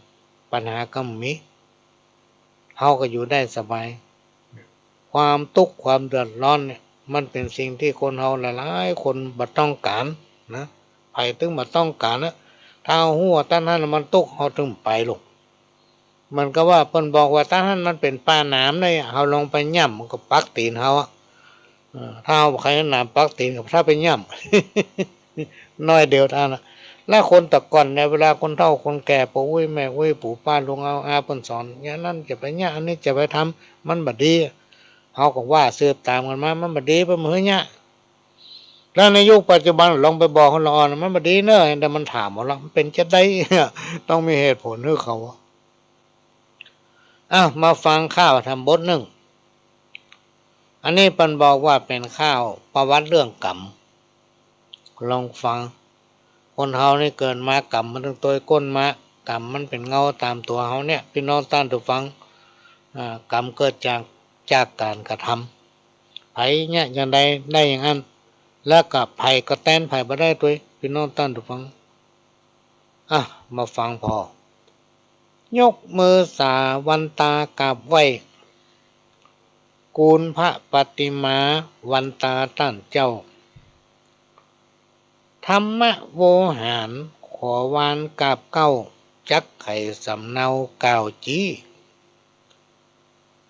Speaker 1: ปัญหาก็มีเขาก็อยู่ได้สบายความทุกข์ความเดือดร้อนเนี่ยมันเป็นสิ่งที่คนเราหลายๆคนบ่ต้องการนะไปถึงบ่ต้องการนะถ้าหัวตั้งนั้นมันทุกข์เขาถึงไปลงมันก็ว่าเพิ่นบอกว่าตั้งนั้นมันเป็นป่าหนามเลยเขาลงไปย่ำมันก็ปักตีนเขาถ้าเอาใครหนามปักตีนกับถ้าไปย่ำน้อยเดียวท่านนะและคนตะก่อนในเวลาคนเฒ่าคนแก่ปู่อุ้ยแม่อุ้ยปู่ป้าลุงเอาอาเพิ่นสอนอย่างนั้นจะไปย่ำอันนี้จะไปทำมันบ่ดีเขาก็ว่าสืบตามกันมามันบ่ดีไปมือเนี่ยแล้วในยุคปัจจุบันลองไปบอกคนละอ่อนมันบ่ดีเนอะแต่มันถามว่ามันเป็นจะได้ ต้องมีเหตุผลให้เขามาฟังข้าวทำบทหนึ่งอันนี้ปันบอกว่าเป็นข้าวประวัติเรื่องกรรมลองฟังคนเฮานี่เกิดมากรรมมันตั้งตัวก้นมากรรมมันเป็นเงาตามตัวเฮาเนี่ยพี่น้องท่านทุกฟังกรรมเกิดจากการกระทำไผเนี่ยอย่างใดได้อย่างนั้นแล้วกับไผก็แต้นไผบ่ได้ตัวพี่น้องท่านทุกฟังมาฟังพอยกมือสาวันตากราบไหว้กูลพระปฏิมาวันตาท่านเจ้าธรรมะโวหารขอวานกราบเก้าจักไข่สำเนาก่าวจี้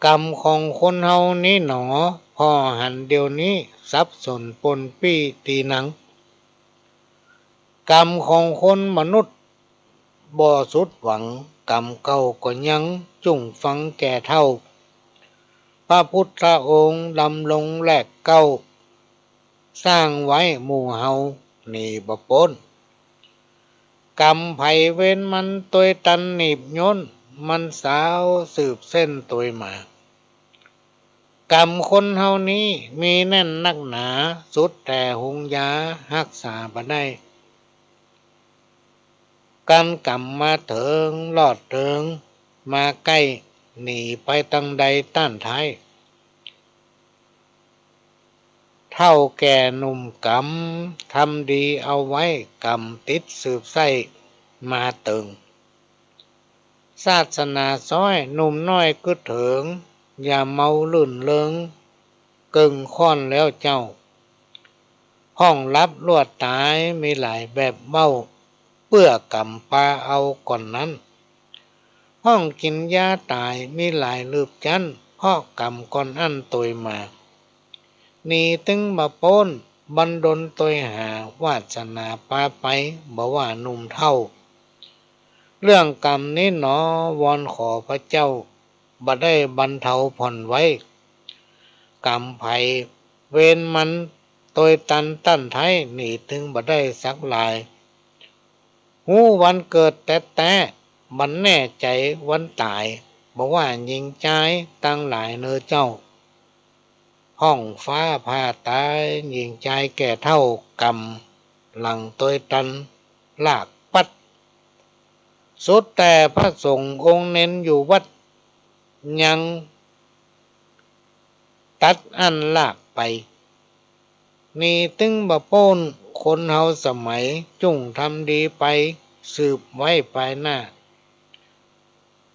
Speaker 1: กรรมของคนเฮานี้หนอพ่อหันเดียวนี้สับสนปนปี้ตีหนังกรรมของคนมนุษย์บ่สุดหวังกรรมเก่าก็ยังจุ่งฟังแก่เท่าพระพุทธองค์ดำลงแลกเก้าสร้างไว้หมู่เฮานี่บ่พ้นกรรมไผเว้นมันตัวตันหนีบย่นมันสาวสืบเส้นตัวมากรรมคนเฮานี้มีแน่นนักหนาสุดแต่หงยารักษาบ่ได้กันกรรมมาเถิงลอดเถิงมาใกล้หนีไปตั้งใดต้านท้ายเท่าแก่หนุ่มกรรมทำดีเอาไว้กรรมติดสืบไส้มาตึงศาสนาซ้อยหนุ่มน้อยกึดเถิงอย่าเมาลื่นเลิงกึ่งค่อนแล้วเจ้า ห้องรับลวดตายมีหลายแบบเบ้าเปื้อกำปลาเอาก่อนนั้นห้องกินยาตายมีหลายลืบจันพ่อกำก่อนอันตยมานี่ตึงมาโป้นบันดลตยหาวาสนาปาไปบ่ว่าหนุ่มเท่าเรื่องกรรมนี้หนอวอนขอพระเจ้าบ่ได้บรรเทาผ่อนไว้กรรมไผเวรมันตยตันตั้นไทยหนีถึงบ่ได้สักลายหูวันเกิดแต่มันแน่ใจวันตายบอกว่ายิงใจตั้งหลายเนอเจ้าห้องฟ้าผ่าตายยิงใจแก่เท่ากรรมหลังตยตันลากปัดสุดแต่พระสงฆ์องค์เน้นอยู่วัดยังตัดอันลากไปนี่ตึงบะโป้นคนเฮาสมัยจุ่งทำดีไปสืบไว้ภายหน้า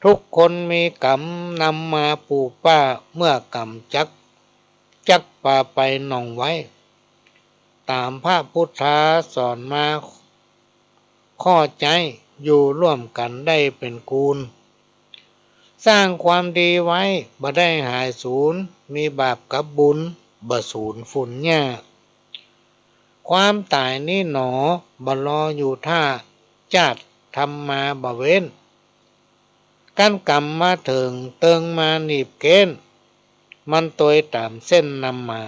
Speaker 1: ทุกคนมีกรรมนำมาปลูกป้าเมื่อกรรมจักป่าไปหนองไว้ตามพระพุทธาสอนมาข้อใจอยู่ร่วมกันได้เป็นกูลสร้างความดีไว้บ่ได้หายสูญมีบาปกับบุญบ่สูญฝุ่นหญ้าความตายนี่หนอบ่รออยู่ท่าจาดทำมาบ่เว้นกันกรรมมาถึงเติงมาหนีบเกณฑ์มันตยตามเส้นนำมา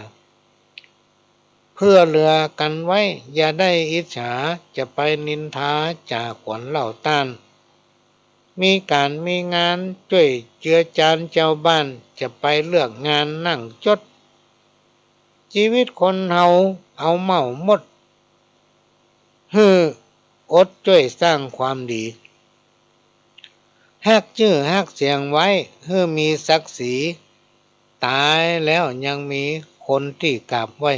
Speaker 1: เพื่อเหลือกันไว้อย่าได้อิจฉาจะไปนินทาจากขวัญเหล่าต้านมีการมีงานช่วยเจือจานเจ้าบ้านจะไปเลือกงานนั่งจดชีวิตคนเฮาเอาเมาหมดอดช่วยสร้างความดีฮักชื่อฮักเสียงไว้มีศักดิ์ศรีตายแล้วยังมีคนที่กราบไหว้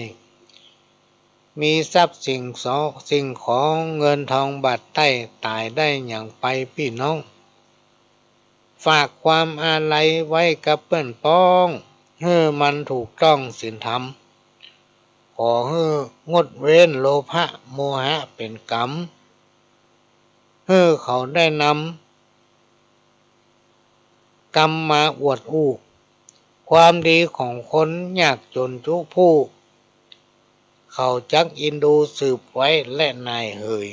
Speaker 1: มีทรัพย์สิ่งของเงินทองบาทใต้ตายได้อย่างไปพี่น้องฝากความอาลัยไว้กับเพื่อนพ้องมันถูกต้องศีลธรรมของดเว้นโลภะโมหะเป็นกรรมเขาได้นำกรรมมาอวดอู้ความดีของคนยากจนทุกผู้เขาจักอินดูสืบไว้และนายเฮย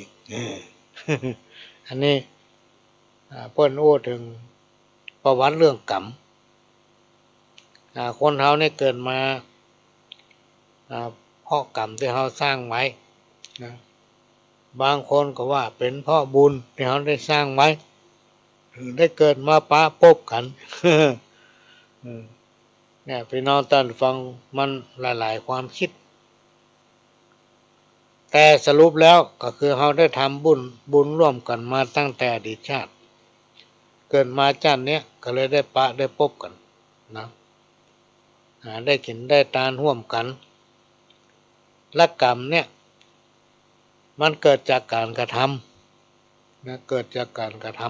Speaker 1: อันนี้เพิ่นโอ้ถึงประวัติเรื่องกรรมคนเฮาเนี่ยเกิดมาเพราะกรรมที่เฮาสร้างไว้นะบางคนก็ว่าเป็นเพราะบุญที่เฮาได้สร้างไว้ได้เกิดมาปะพบกันเนี่ยพี่น้องท่านฟังมันหลายๆความคิดแต่สรุปแล้วก็คือเราได้ทำบุญร่วมกันมาตั้งแต่อดีตชาติเกิดมาชาติเนี้ยก็เลยได้ปะได้พบกันนะได้กินได้ทานร่วมกันและกรรมเนี่ยมันเกิดจากการกระทำนะเกิดจากการกระท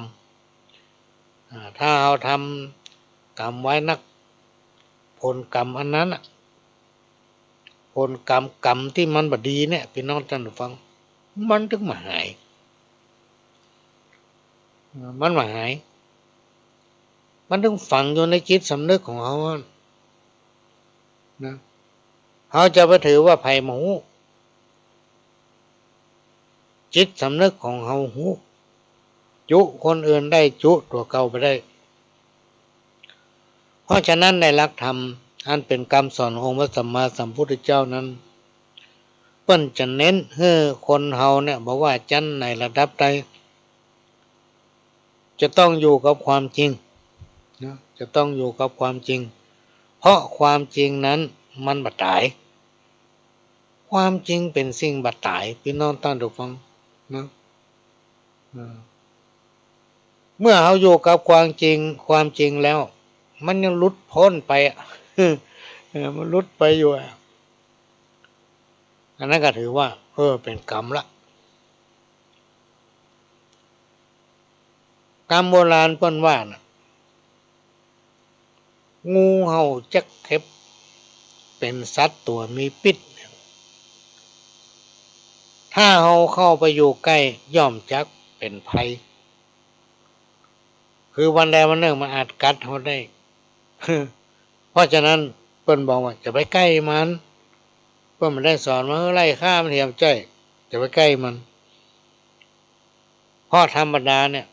Speaker 1: ำถ้าเราทำกรรมไว้นักผลกรรมอันนั้นผลกรรมที่มันบดีเนี่ยพี่น้องท่านฟังมันถึงมาหายมันมาหายมันถึงฝังอยู่ในจิตสำนึกของเขานะเขาจะไปถือว่าภัยหมูจิตสำนึกของเขาหูจุคนอื่นได้จุตัวเก่าไปได้เพราะฉะนั้นในหลักธรรมอันเป็นคำสอนของพระสัมมาสัมพุทธเจ้านั้นเปิ้นจะเน้นให้คนเฮาเนี่ยบอกว่าจันในระดับใดจะต้องอยู่กับความจริงนะจะต้องอยู่กับความจริงเพราะความจริงนั้นมันบัดตายความจริงเป็นสิ่งบัดตายพี่น้องท่านผู้ฟังนะเมื่อเราอยู่กับความจริงแล้วมันยังหลุดพ้นไปมันหลุดไปอยู่อันนั้นก็ถือว่าเป็นกรรมละกรรมโบราณเพิ่นว่านะงูเห่าจักเข็บเป็นสัตว์ตัวมีพิษ ถ้าเราเข้าไปอยู่ใกล้ย่อมจักเป็นภัยคือวันใดวันหนึ่งมันอาจกัดเราได้ เพราะฉะนั้นเปิ้นบอกว่าจะไปใกล้มันเปิ้นมันได้สอนว่าไล่ฆ่ามันเทียมใจจะไปใกล้มันเพราะธรรมดาเนี่ย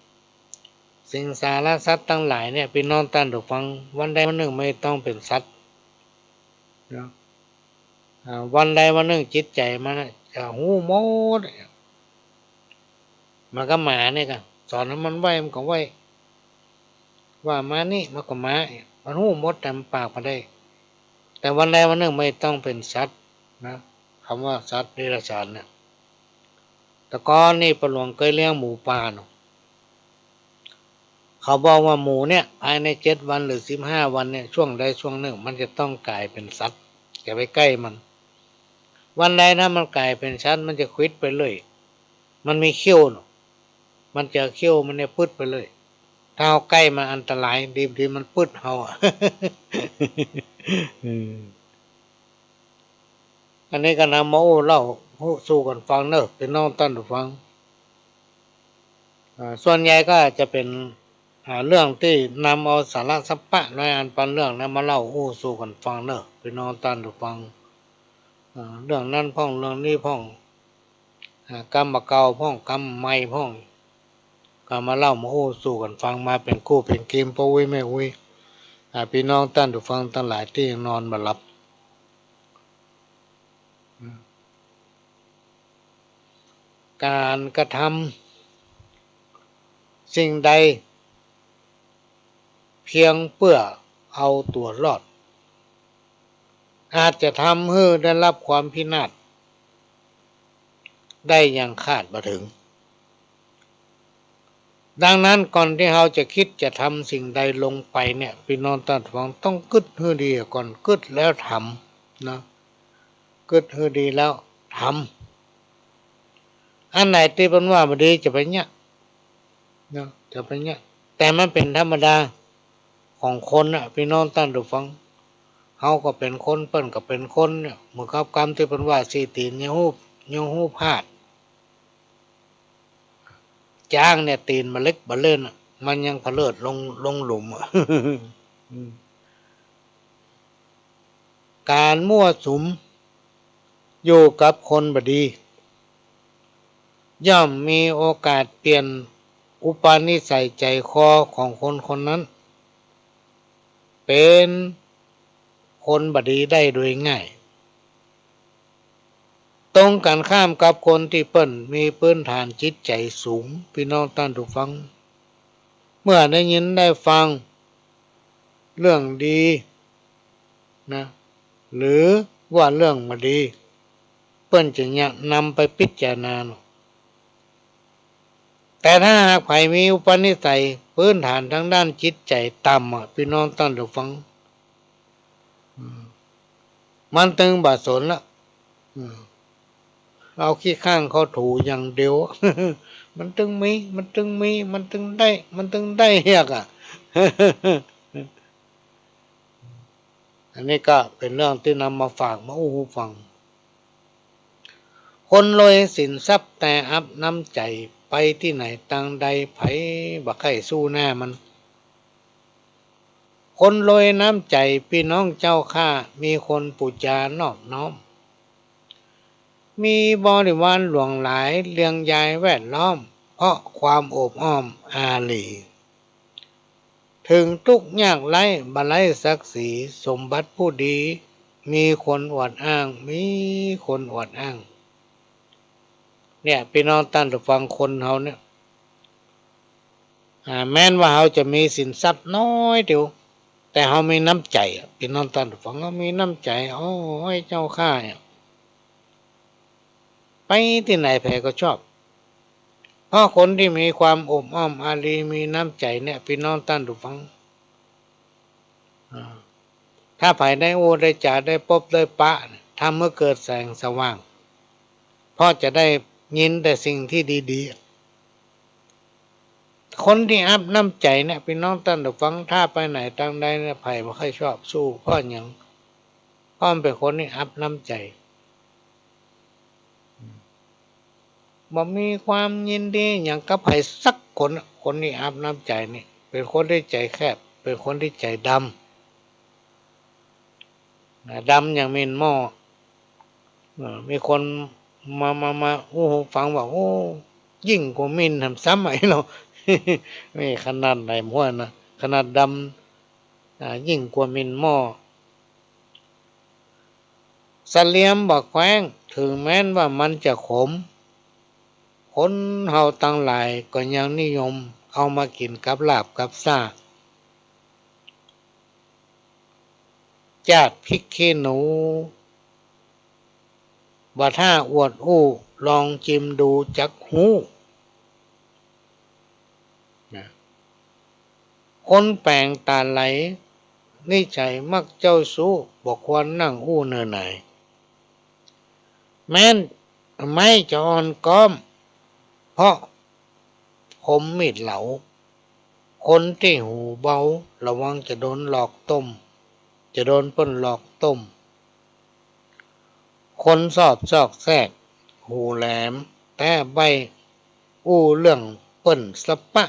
Speaker 1: สิงสารสัตว์ทั้งหลายเนี่ยพี่น้องท่านผู้ฟังวันใดวันหนึ่งไม่ต้องเป็นสัตว์นะวันใดวันหนึ่งจิตใจมันจะหูโมดมันก็หมาเนี่ยกันสอนให้มันไหวมันก็ไหวว่ามานี่มันก็มามันหูมดแต่ปากมาได้แต่วันใดวันหนึ่งไม่ต้องเป็นสัตว์นะคำว่าสัตว์เดรัจฉานเนี่ยแต่ก่อนนี่ประหลวงเคยเลี้ยงหมูป่าเนาะเขาบอกว่าหมูเนี่ยภายใน7 วันหรือ15 วันเนี่ยช่วงใดช่วงหนึ่งมันจะต้องกลายเป็นสัตว์อย่าไปใกล้มันวันใดนะมันกลายเป็นสัตว์มันจะควิดไปเลยมันมีเขี้ยวเนาะมันจะเขี้ยวมันเนี่ยพึดไปเลยถ้าเอาใกล้มันอันตรายดีมันพึดเฮา อันนี้ก็นำมาเล่าสู่กันฟังเนอะเป็นน้องต้นฟังส่วนใหญ่ก็จะเป็นเรื่องที่นำเอาสาระสัพพะในอันปันเรื่องนั้นมาเล่าสู่กันฟังเนอะเป็นน้องต้นฟังเรื่องนั้นพ่องเรื่องนี้พ่องกรรมเก่าพ่องกรรมใหม่พ่องก็มาเล่ามาสู่กันฟังมาเป็นคู่เป็นเกมพ่ออุ้ยแม่อุ้ยพี่น้องต้นฟังทั้งหลายที่ยังนอนมาหลับการกระทำสิ่งใดเพียงเพื่อเอาตัวรอดอาจจะทำให้ได้รับความพินาศได้อย่างคาดบ่ถึงดังนั้นก่อนที่เราจะคิดจะทำสิ่งใดลงไปเนี่ยพี่น้องท่านฟังต้องกึดให้ดีก่อนกึดแล้วทำนะกึดให้ดีแล้วทำอันไหนที่เป็นว่าบ่ดีจะไปเนี่ยนะจะไปเนี่ยแต่มันเป็นธรรมดาของคนน่ะพี่น้องท่านฟังเฮาก็เป็นคนเปิ้นก็เป็นคนเนี่ยเหมือนกับกรรมที่เป็นว่าสีตีนยังหูพลาดจ้างเนี่ยตีนมาเล็กบ่เล่นมันยังเผลิดลงหลุม การมั่วสุมอยู่กับคนบดีย่อมมีโอกาสเปลี่ยนอุปนิสัยใจคอของคนคนนั้นเป็นคนบดีได้โดยง่ายตรงกันข้ามกับคนที่เปิ้นมีพื้นฐานจิตใจสูงพี่น้องท่านผู้ฟังเมื่อได้ยินได้ฟังเรื่องดีนะหรือว่าเรื่องไม่ดีเปิ้นจะอยากนำไปพิจารณาแต่ถ้าหากใครมีอุปนิสัยพื้นฐานทางด้านจิตใจต่ำพี่น้องท่านผู้ฟังมันตึงบาดสนละเอาขี้ข้างเขาถูอย่างเดียว มันตึงมันตึงได้เฮียกอันนี้ก็เป็นเรื่องที่นำมาฝากมาฟังคนรวยสินทรัพย์แต่อับน้ำใจไปที่ไหนต่างใดไผบักไข่สู้หน้ามันคนรวยน้ำใจพี่น้องเจ้าข้ามีคนปูจานอบน้อมมีบริวารหลวงหลายเลี้ยงยายแวดล้อมเพราะความโอบอ้อมอารีถึงทุกข์ยากไร้บรรลัยศักดิ์ศรีสมบัติผู้ดีมีคนอวดอ้างเนี่ยพี่น้องท่านผู้ฟังคนเฮาเนี่ยแม้นว่าเฮาจะมีสินทรัพย์น้อยเดียวแต่เฮามีน้ำใจพี่น้องท่านผู้ฟังเฮามีน้ำใจโอ้ยเจ้าข้าเนี่ยไปที่ไหนแผก็ชอบเพราะคนที่มีความอบอ้อมอารีมีน้ำใจเนี่ยพี่น้องท่านผู้ฟังถ้าไผได้ได้จ่าได้พบได้ปะทำเมื่อเกิดแสงสว่างเพราะจะได้ยินแต่สิ่งที่ดีๆคนที่อับน้ำใจเนี่ยพี่น้องท่านผู้ฟังถ้าไปไหนต่างใดเนี่ยไผไม่ค่อยชอบสู้เพราะอย่างเพราะมันเป็นคนที่อับน้ำใจ บ่มีความยินดีอย่างกับไผสักคนคนนี้อาบน้ำใจนี่เป็นคนที่ใจแคบเป็นคนที่ใจดำดำอย่างมินหม้อมีคนมาโอ้ฟังว่าโอ้ยิ่งกว่ามินทำซ้ำไหมเรา นี่ขนาดไหนมั่วนะขนาดดำยิ่งกว่ามินหม้อเสลียมบักแขวงถึงแม้นว่ามันจะขมคนเฮาตั้งหลายก็ยังนิยมเอามากินกับลาบกับซ่าจาดพริกขี้หนูบ่ถ้าอวดอู้ลองจิ้มดูจักหูนะคนแปลงตาไหลนิสัยมักเจ้าสู้บอกควรนั่งอู้เนิ่นไหนแม้นไม่จะอ่อนก้อมเพราะผมมีดเหลาคนที่หูเบาระวังจะโดนหลอกต้มจะโดนเปิ้นหลอกต้มคนสอบซอกแทรกหูแหลมแต่ใบอู้เรื่องเปิ้นสะปะ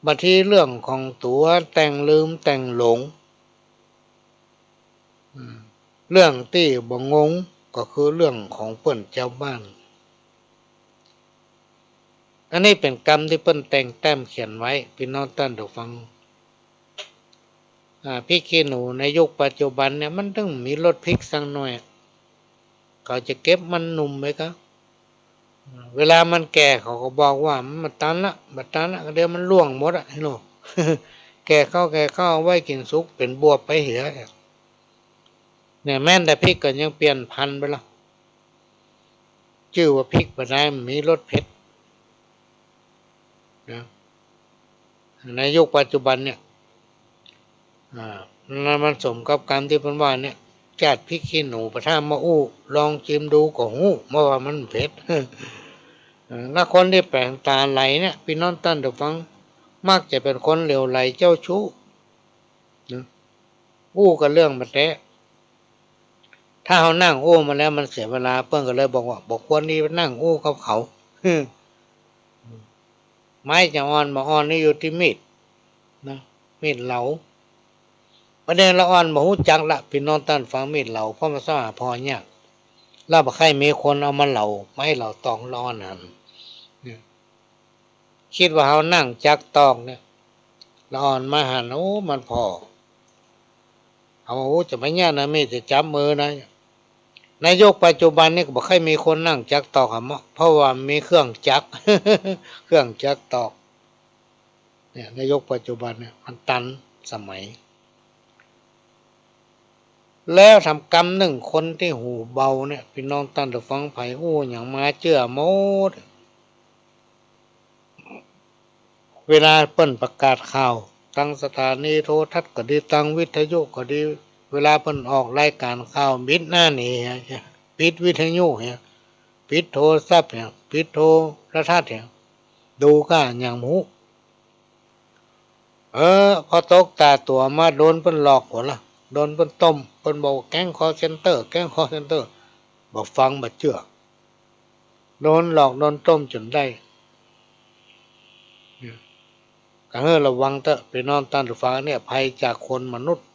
Speaker 1: บัดทีเรื่องของตัวแต่งลืมแต่งหลงเรื่องที่บ่งงก็คือเรื่องของเปิ้นเจ้าบ้านอันนี้เป็นกรรมที่เปิ้นแต่งแต้มเขียนไว้พี่น้องท่านผู้ฟังพริกขี้หนูในยุคปัจจุบันเนี่ยมันต้องมีรสพริกสักหน่อยเขาจะเก็บมันหนุ่มไหมครับเวลามันแก่เขาก็บอกว่ามันตันละบัดตันละเดี๋ยวมันร่วงหมดอ่ะเห็นหรอ แก่เข้าเอาไว้กินสุกเป็นบวบไปเหียเนี่ยแม่นแต่พริกก็ยังเปลี่ยนพันธุ์ไปละชื่อว่าพริกบ่ได้มีรสเผ็ดนะในยุคปัจจุบันเนี่ยมันสมกับกรรมที่เพิ่นว่าเนี่ยจาดพริกขี้หนูประท่ามาอู้ลองชิมดูก็หู้เมื่อว่ามันเผ็ด ถ้าคนที่แปลงตาไหลเนี่ยพี่น้องท่านผู้ฟังมักจะเป็นคนเหลวไหลเจ้าชู้อู้กับเรื่องมันแท้ถ้าเขานั่งอู้มาแล้วมันเสียเวลาเปิ้นก็เลยบอกว่าบอกควรนี่นั่งอู้กับเขา ไม้จะอ่อนบ่อ่อนนี่อยู่ที่มีดนะมีดเหลาประเด็นละอ่อนบ่ฮู้จักละพี่น้องท่านฟังมีดเหลาเพราะมันสหพอเนี่ยแล้วบ่ใครมีคนเอามาเหลาไม่เหลาตองร้อนหั่นคิดว่าเขานั่งจักตอกเนี่ยละอ่อนมาหันโอ้มันพอเอาจะไม่ยากนะมีจะจับมือนะในยุคปัจจุบันนี่ก็บ่ค่อยมีคนนั่งจักตอกหะเพราะว่ามีเครื่องจักร เครื่องจักรตอกเนี่ยในยุคปัจจุบันเนี่ยมันตันสมัยแล้วทำกรรมหนึ่งคนที่หูเบาเนี่ยพี่น้องท่านผู้ฟังไผอู้อย่างมาเชื่อหมดเวลาเปิ้นประกาศข่าวตั้งสถานีโทรทัศน์ก็ดีตั้งวิทยุก็ดีเวลาเปิ้นออกรายการข่าวมิดหน้านี่ปิดวิทยุเนี่ยปิดโทรศัพท์เนี่ยปิดโทรทัศน์เนี่ยดูก็อย่างหมูพอตกตาตัวมาโดนเปิ้นหลอกหัวละโดนเปิ้นต้มเปิ้นบอกแก๊งคอเซ็นเตอร์แก๊งคอเซ็นเตอร์บอกฟังบ่เชื่อโดนหลอกโดนต้มจนได้ก็ให้ระวังเถอะไปนอนต้านฟ้าเนี่ยภัยจากคนมนุษย์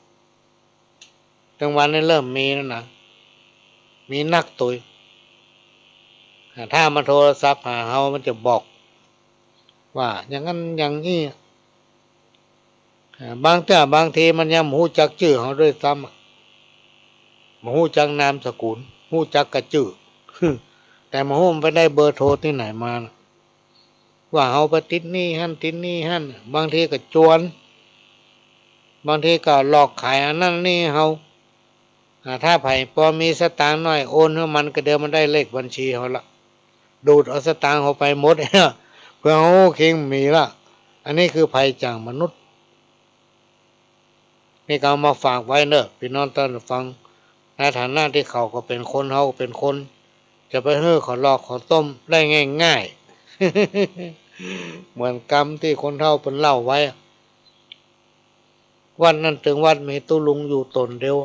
Speaker 1: กลางวันนี่เริ่มมีแล้วนะมีนักตุยถ้ามาโทรศัพท์หาเฮามันจะบอกว่าอย่างนั้นอย่างนี้บางทีมันยังหูจักชื่อเฮาด้วยซ้ำหูจักนามสกุลหูจักกระชื่อ แต่หูมันไปได้เบอร์โทรที่ไหนมานะว่าเฮาไปติดนี่หั่นติดนี่หั่นบางทีก็จวนบางทีก็หลอกขายอันนั้นนี่เฮาถ้าไผพอมีสตางค์น้อยโอนให้มันก็เดี๋ยวมันได้เลขบัญชีเฮาละดูดเอาสตางค์เฮาไปหมด เพื่อเฮาคิงมีละอันนี้คือภัยจากมนุษย์นี่ก็เอามาฝากไว้เนอะพี่น้องท่านฟังในฐานะที่เขาก็เป็นคนเฮาก็เป็นคนจะไปเฮ้อขอหลอกขอต้มได้ง่ายๆ เหมือนกรรมที่คนเฒ่าเป็นเล่าไว้วันนั้นถึงวัดมีตุลุงอยู่ตนเดียว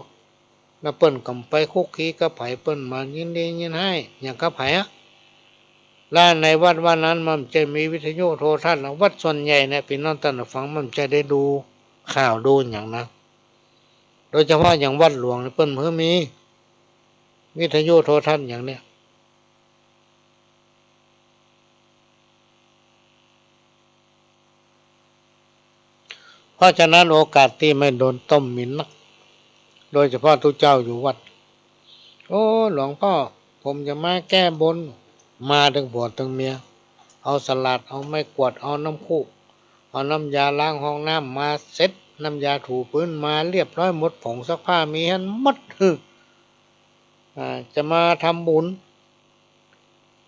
Speaker 1: แล้วเปิ้นกำไปคุกคีกับไผเปิ้นมายินดียินให้อย่างกับไผ และในวัดวันนั้นมันจะมีวิทยุโทรทัศน์วัดส่วนใหญ่เนี่ยพี่น้องท่านฟังมันจะได้ดูข่าวดูอย่างนะโดยเฉพาะอย่างวัดหลวงเปิ้นเพิ่มมีวิทยุโทรทัศน์อย่างเนี้ยเพราะฉะนั้นโอกาสที่ไม่โดนต้มมินนักโดยเฉพาะทุกเจ้าอยู่วัดโอ้หลวงพ่อผมจะมาแก้บนมาถึงผัวถึงเมียเอาสลัดเอาไม้กวาดเอาน้ำคูเอาน้ำยาล้างห้องน้ำมาเซ็ตน้ำยาถูพื้นมาเรียบร้อยหมดผงซักผ้ามีให้หมดจะมาทำบุญ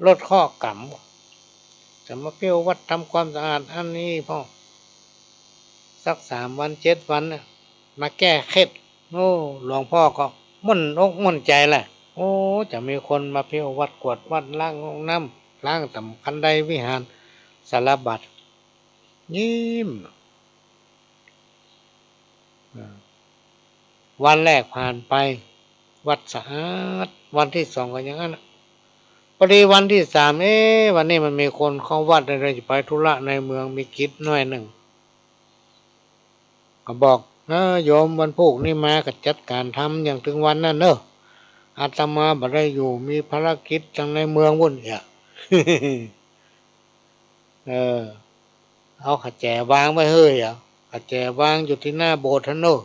Speaker 1: ลดข้อกรรมจะมาเที่ยววัดทำความสะอาดอันนี้พ่อสัก3 วัน7 วันมาแก้เคล็ดโอ้หลวงพ่อก็มุ่นอกมุ่นใจแหละโอ้จะมีคนมาเที่ยววัดกวดวัดล้างห้องน้ำล้างตำคันไดวิหารสารบัดยิ้มวันแรกผ่านไปวัดสะอาดวันที่2ก็อย่างนั้นพอดีวันที่3วันนี้มันมีคนเข้าวัดอะไรจะไปธุระในเมืองมีกิจหน่อยหนึ่งก็บอกโยมวันพุธนี่มาก็จัดการทำอย่างถึงวันนั้นเนอะอาตมาบ่ได้อยู่มีภารกิจจังในเมืองวุ่นเนี่ยเอาขแจวางไว้เฮ้ยขแจวางอยู่ที่หน้าโบสถ์เนอะ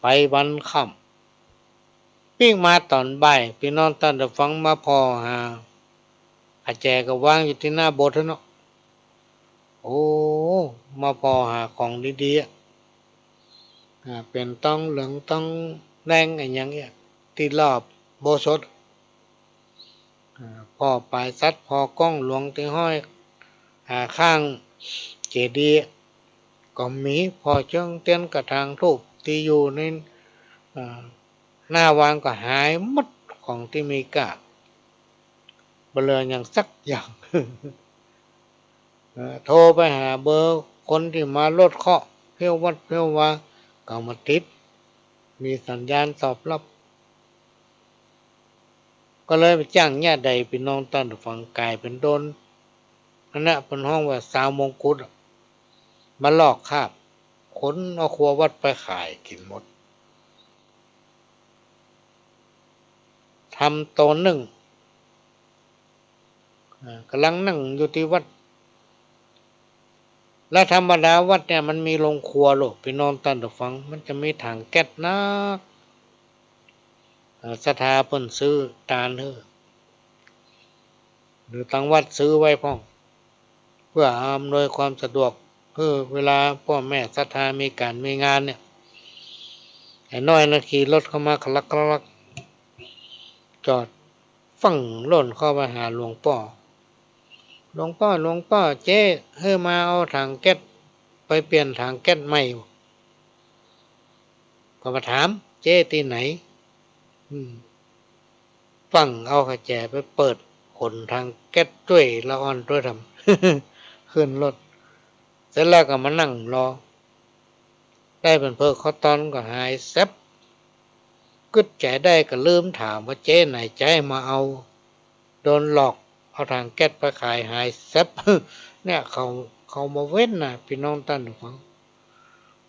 Speaker 1: ไปวันค่ำปิ้งมาตอนบ่ายพี่น้องท่านจะฟังมาพอหาขแจก็วางอยู่ที่หน้าโบสถ์เนอะโอ้มาพอหาของดีๆเป็นต้องเหลืองต้องแดงอะไรอย่างเงี้ยที่รอบโบสถ์พ่อปลายซัดพอกล้องหลวงที่ห้อยข้างเจดีย์ก็มีพอเชิงเตียนกระถางทูบที่อยู่ในหน้าวางก็หายหมดของที่มีกะเบลออย่างสักอย่างโทรไปหาเบอร์คนที่มาลดเคาะเพี้ยววัดเพี้ยววาก็มาติดมีสัญญาณตอบรับก็เลยไปจ้างญาติใดพี่น้องต้านฟังกายเป็นโดนนั่นแหละเป็นห้องว่าสาวมงกุฎมาลอกคาบขนเอาครัววัดไปขายกินหมดทำโตนึ่งกำลังนั่งอยู่ที่วัดและธรรมดาวัดเนี่ยมันมีโรงครัวหรอกพี่น้องต้านฟังมันจะมีถังแก๊สนะศรัทธาเพิ่นซื้อตาลหรือทางวัดซื้อไว้พ่องเพื่ออำนวยความสะดวกเวลาพ่อแม่ศรัทธามีการมีงานเนี่ยไอ้น้อยนะขี่รถเข้ามาคลักจอดฟั่งล่นเข้าไปหาหลวงพ่อเจ๊มาเอาถังแก๊สไปเปลี่ยนถังแก๊สใหม่ก็มาถามเจ๊ที่ไหนฟั่งเอาขแจไปเปิดขนทางแก๊สด้วยละอ่อนด้วยทำขึ้นรถเสร็จแล้วก็มานั่งรอได้เป็นเพิกเขาตอนก็หายแซบกึดใจได้ก็ลืมถามว่าเจ๊ไหนใจมาเอาโดนหลอกเอาทางแก๊สไปขายหายแซบเนี่ยเขามาเว้นนะพี่น้องท่านผู้ฟัง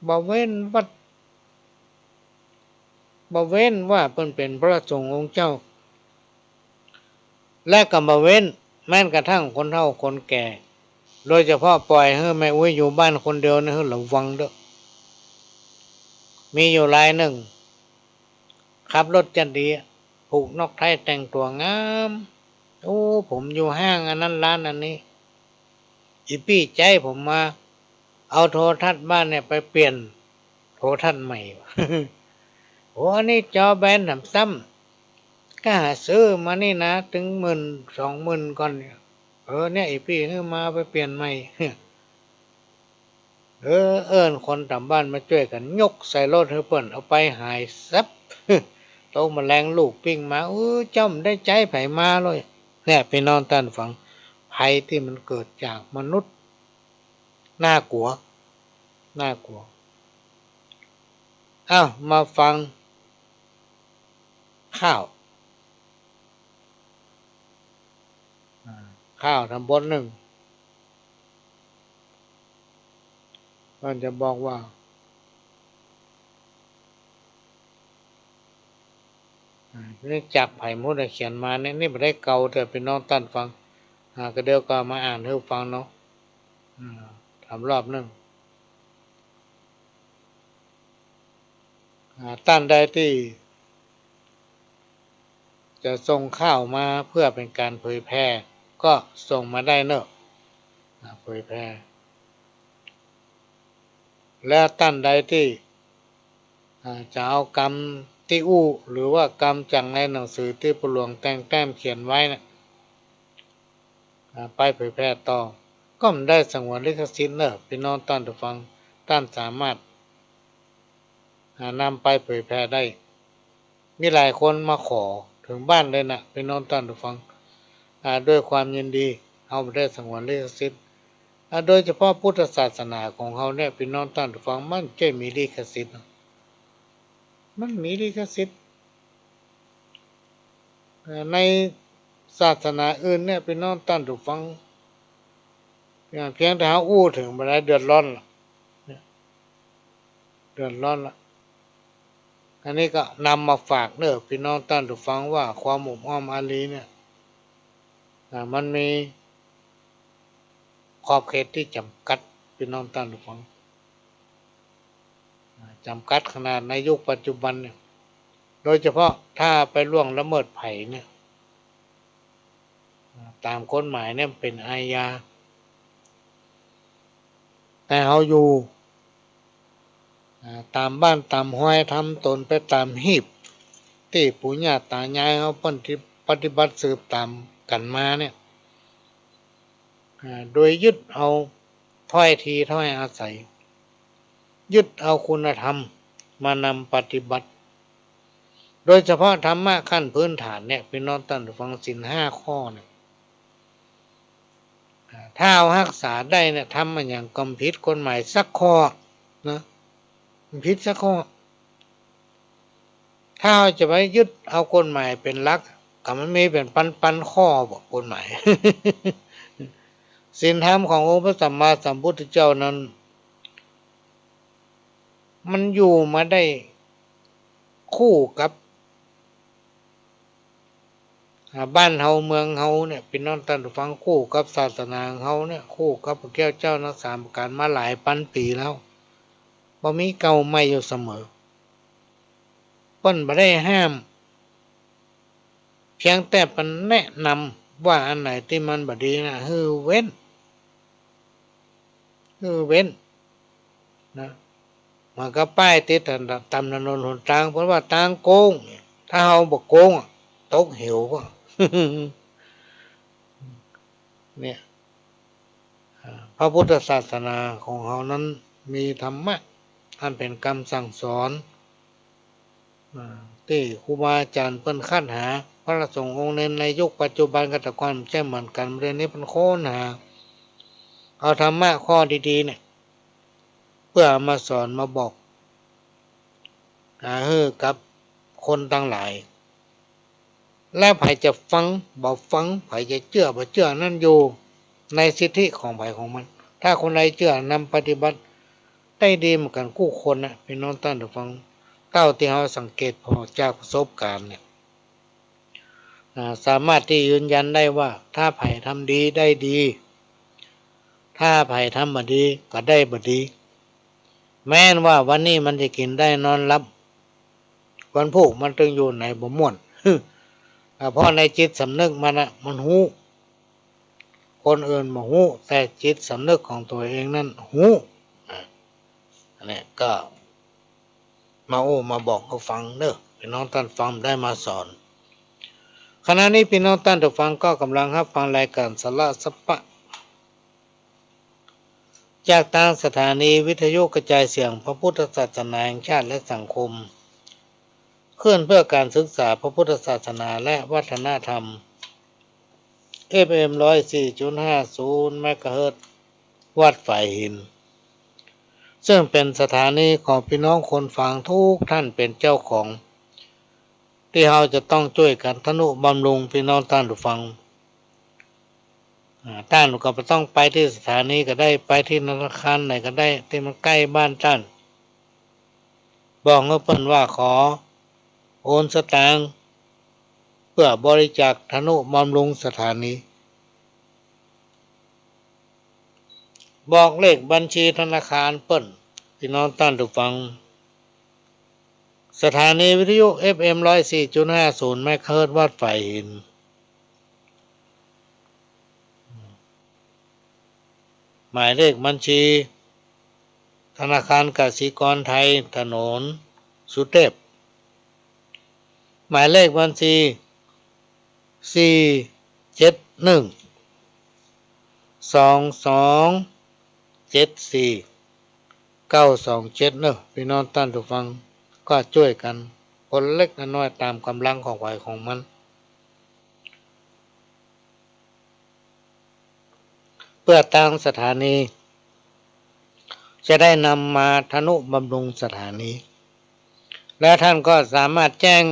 Speaker 1: มาเว้นวัดมาเว้นว่าเป็นพระสงฆ์องค์เจ้าและก็มาเว้นแม้กระทั่งคนเฒ่าคนแก่โดยเฉพาะปล่อยให้แม่อุ้ยอยู่บ้านคนเดียวนะระวังเด้อมีอยู่รายหนึ่งขับรถจันดีผูกนกไทยแต่งตัวงามโอ้ผมอยู่ห้างอันนั้นร้านอันนี้อีพี่ใจผมมาเอาโทรทัศน์บ้านเนี่ยไปเปลี่ยนโทรทัศน์ใหม่ โอ้นี่จอแบนซ้ำก็หาซื้อมานี่นะถึง10,000 20,000ก่อนเนี่ยเนี่ยอีพี่ให้มาไปเปลี่ยนใหม่ เอิ้นคนตามบ้านมาช่วยกันยกใส่รถให้เพิ่นเอาไปหายซับ โตแมลงลูกปิ้งมาจ้ำได้ใจไผมาเลยเนี่ยพี่น้องท่านฟังภัยที่มันเกิดจากมนุษย์น่ากลัวมาฟังข้าว ข้าวทำบทหนึ่งมันจะบอกว่านี่จากไผ่มุดเขียนมาเนี่ยนี่ไม่ได้เก่าแต่เป็นน้องตั้นฟังก็เดี๋ยวก็มาอ่านให้ฟังเนาะทำรอบหนึ่งตั้นใดที่จะส่งข้าวมาเพื่อเป็นการเผยแพร่ก็ส่งมาได้เนอะเผยแพร่แล้วตั้นใดที่จะเอากรรมที่อู้หรือว่ากรรมจากในหนังสือที่ปู่หลวงแต่งแต้มเขียนไว้นะไปเผยแพร่ต่อก็มันได้สงวนลิขสิทธิ์เนอะพี่น้องตั้นฟังตั้นสามารถนำไปเผยแพร่ได้มีหลายคนมาขอถึงบ้านเลยนะพี่น้องตั้นฟังด้วยความยินดีเอาไปได้สงวนลิขสิทธิ์โดยเฉพาะพุทธศาสนาของเขาเนี่ยพี่น้องตั้นฟังมันจะมีลิขสิทธิ์มันมีลิขสิทธิ์ในศาสนาอื่นเนี่ยพี่น้องตั้นฟังเพียงแต่เขาอู้ถึงไปแล้วเดือดร้อนละเดือดร้อนละอันนี้ก็นำมาฝากเนอะพี่น้องตั้นฟังว่าความอบอ้อมอารีเนี่ยมันมีขอบเขตที่จำกัดพี่น้องตั้นฟังจำกัดขนาดในยุคปัจจุบันเนี่ยโดยเฉพาะถ้าไปล่วงละเมิดไผ่เนี่ยตามกฎหมายเนี่ยเป็นอาญาแต่เขาอยู่ตามบ้านตามห้อยทำตนไปตามหีบที่ปู่ย่าตายายเขาปฏิบัติสืบตามกันมาเนี่ยโดยยึดเอาถ้อยทีถ้อยอาศัยยึดเอาคุณธรรมมานำปฏิบัติโดยเฉพาะธรรมะขั้นพื้นฐานเนี่ยพี่น้องตั้งฟังศีล5 ข้อเนี่ยถ้าเอารักษาได้เนี่ยทำมันอย่างกำผิดกฎหมายสักข้อนะผิดสักข้อถ้าจะไปยึดเอากฎหมายเป็นหลักก็มันมีเป็นปันข้อบอกกฎหมาย ศีลธรรมขององค์พระสัมมาสัมพุทธเจ้านั้นมันอยู่มาได้คู่กับบ้านเฮาเมืองเฮาเนี่ยพี่น้องท่านฟังคู่กับศาสนาเฮาเนี่ยคู่กับพระแก้วเจ้าทั้ง3 ประการมาหลายพันปีแล้วบ่มีเก่าใหม่อยู่เสมอเปิ้นบ่ได้ห้ามเพียงแต่เปิ้นแนะนำว่าอันไหนที่มันบ่ดีนะเว้นนะมันก็ป้ายติดตามถนนหนทางเพราะว่าทางโกงถ้าเฮาบ่โกงตกเหวก็ เนี่ยพระพุทธศาสนาของเฮานั้นมีธรรมะอันเป็นคำสั่งสอนที่ครูบาอาจารย์เพิ่นค้นหาพระสงฆ์องค์ในยุคปัจจุบันก็แต่ก่อนใช่เหมือนกันเรื่องนี้เพิ่นค้นหาเอาธรรมะข้อดีๆเนี่ยเพื่อมาสอนมาบอกกับคนทั้งหลายแล้วไผจะฟังบ่ฟังไผจะเชื่อบ่เชื่อนั่นอยู่ในสิทธิของไผของมันถ้าคนใดเชื่อนำปฏิบัติได้ดีเหมือนกันคู่คนนะพี่น้องท่านผู้ฟังเท่าที่เราสังเกตพอจากประสบการณ์เนี่ยสามารถที่ยืนยันได้ว่าถ้าไผทำดีได้ดีถ้าไผทำบ่ดีก็ได้บ่ดีแม้นว่าวันนี้มันจะกินได้นอนหลับวันพรุ่งมันตึงอยู่ในบ่ม่วนเพราะในจิตสำนึกมันหูคนอื่นบ่หูแต่จิตสำนึกของตัวเองนั้นหูอันนี้ก็มาบอกเขาฟังเด้อพี่น้องท่านฟังได้มาสอนขณะนี้พี่น้องท่านผู้ฟังก็กำลังรับฟังรายการสาระสัพพะจากทางสถานีวิทยุกระจายเสียงพระพุทธศาสนาแห่งชาติและสังคมเคลื่อนเพื่อการศึกษาพระพุทธศาสนาและวัฒนธรรม FM 104.50 เมกะเฮิรตซ์วัดฝ่ายหินซึ่งเป็นสถานีของพี่น้องคนฟังทุกท่านเป็นเจ้าของที่เราจะต้องช่วยกันทนุบำรุงพี่น้องท่านผู้ฟัง ท่านก็ไม่ต้องไปที่สถานีก็ได้ไปที่ธนาคารไหนก็ได้ที่มันใกล้บ้านท่านบอกเขาเพิ่นว่าขอโอนสตางค์เพื่อบริจาคทนุบำรุงสถานีบอกเลขบัญชีธนาคารเปิ้นพี่น้องท่านผู้ฟังสถานีวิทยุ FM 104.50 เมกะเฮิรตซ์วัดไผ่หินหมายเลขบัญชีธนาคารกสิกรไทยถนนสุเทพหมายเลขบัญชี471 2274 9271พี่น้องท่านผู้ฟังก็ช่วยกันคนเล็กน้อยตามกำลังของไหวของมันเพื่อตั้งสถานีจะได้นำมาทนุบำรุงสถานีและท่านก็สามารถแจ้ง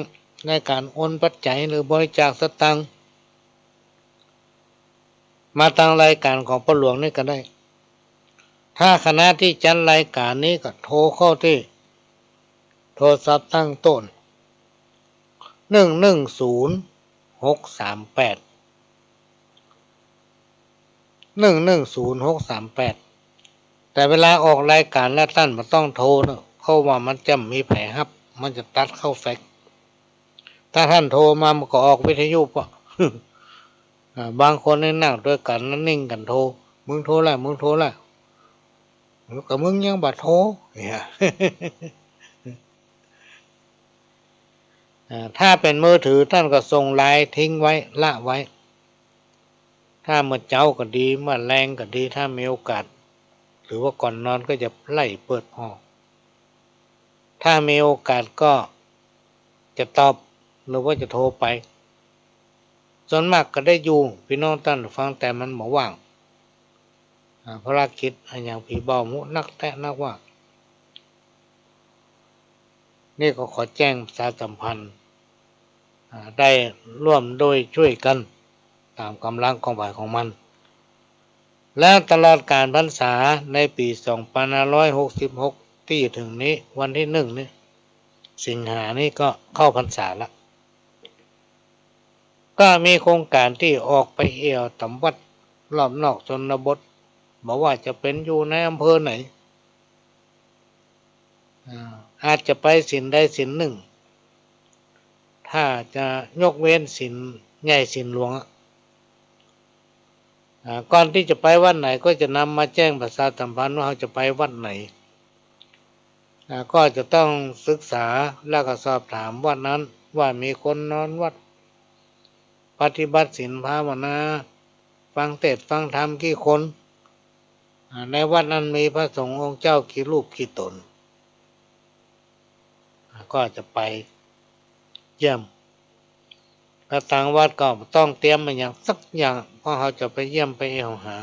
Speaker 1: ในการโอนปัจจัยหรือบริจาคสตางค์มาทางรายการของพ่อหลวงนี่ก็ได้ถ้าคณะที่จัดรายการนี้ก็โทรเข้าที่โทรศัพท์ตั้งต้น110638 แต่เวลาออกรายการแล้วท่านมันต้องโทรนะเพราะว่ามันจะมีแผลครับมันจะตัดเข้าแฟกถ้าท่านโทรมามันก็ออกวิทยุปะ บางคนนี่นั่งด้วยกันนั่นนิ่งกันโทรมึงโทรแล้วมึงโทรแล้วก็มึงยังบัดโทรเนี่ย ถ้าเป็นมือถือท่านก็ส่งไลน์ทิ้งไว้ละไว้ถ้าเมื่อเจ้าก็ดีเมื่อแรงก็ดีถ้ามีโอกาสหรือว่าก่อนนอนก็จะไล่เปิดออกถ้ามีโอกาสก็จะตอบหรือว่าจะโทรไปส่วนมากก็ได้อยู่พี่น้องท่านฟังแต่มันหมอว่างภารกิจอย่างผีเบามุนักแตะนักว่านี่ก็ขอแจ้งประชาสัมพันธ์ได้ร่วมโดยช่วยกันตามกำลังของฝ่ายของมันและตลอดการพรรษาในปี2566ที่ถึงนี้วันที่1นี้สิงหานี้ก็เข้าพรรษาละก็มีโครงการที่ออกไปเอี่ยวตำวัดรอบนอกชนบทบอกว่าจะเป็นอยู่ในอำเภอไหนอาจจะไปศีลใดศีลหนึ่งถ้าจะยกเว้นศีลใหญ่ศีลหลวงก่อนที่จะไปวัดไหนก็จะนำมาแจ้งประชาสัมพันธ์ว่าเราจะไปวัดไหนก็จะต้องศึกษาแล้วก็สอบถามวัดนั้นว่ามีคนนอนวัดปฏิบัติศีลภาวนาฟังเทศน์ฟังธรรมกี่คนในวัดนั้นมีพระสงฆ์องค์เจ้ากี่รูปกี่ตนก็จะไปเยี่ยมถ้าทางวัดก็ต้องเตรียมมาอย่างสักอย่างเพราะเขาจะไปเยี่ยมไปเอวหา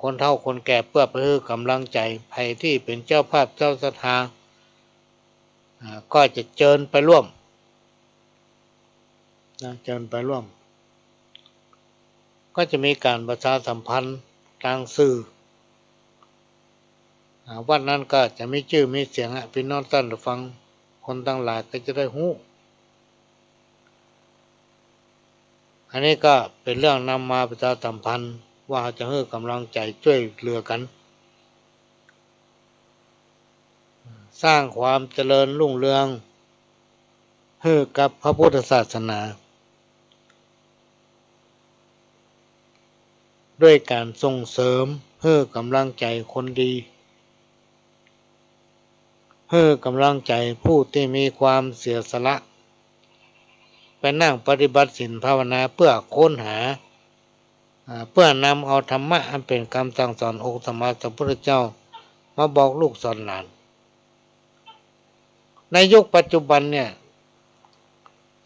Speaker 1: คนเฒ่าคนแก่เพื่อเพื่อกำลังใจใครที่เป็นเจ้าภาพเจ้าศรัทธาก็จะเชิญไปร่วมเชิญไปร่วมก็จะมีการประชาสัมพันธ์ทางสื่อวัดนั้นก็จะมีชื่อมีเสียงพี่น้องท่านฟังคนทั้งหลายก็จะได้ฮู้อันนี้ก็เป็นเรื่องนำมาประชาสัมพันธ์ว่าจะให้กำลังใจช่วยเหลือกันสร้างความเจริญรุ่งเรืองให้กับพระพุทธศาสนาด้วยการส่งเสริมให้กำลังใจคนดีให้กำลังใจผู้ที่มีความเสียสละไปนั่งปฏิบัติศีลภาวนาเพื่อค้นหาเพื่อนำเอาธรรมะอันเป็นคำสั่งสอนองค์สมมาสัมพุทธเจ้ามาบอกลูกสอนหลานในยุคปัจจุบันเนี่ย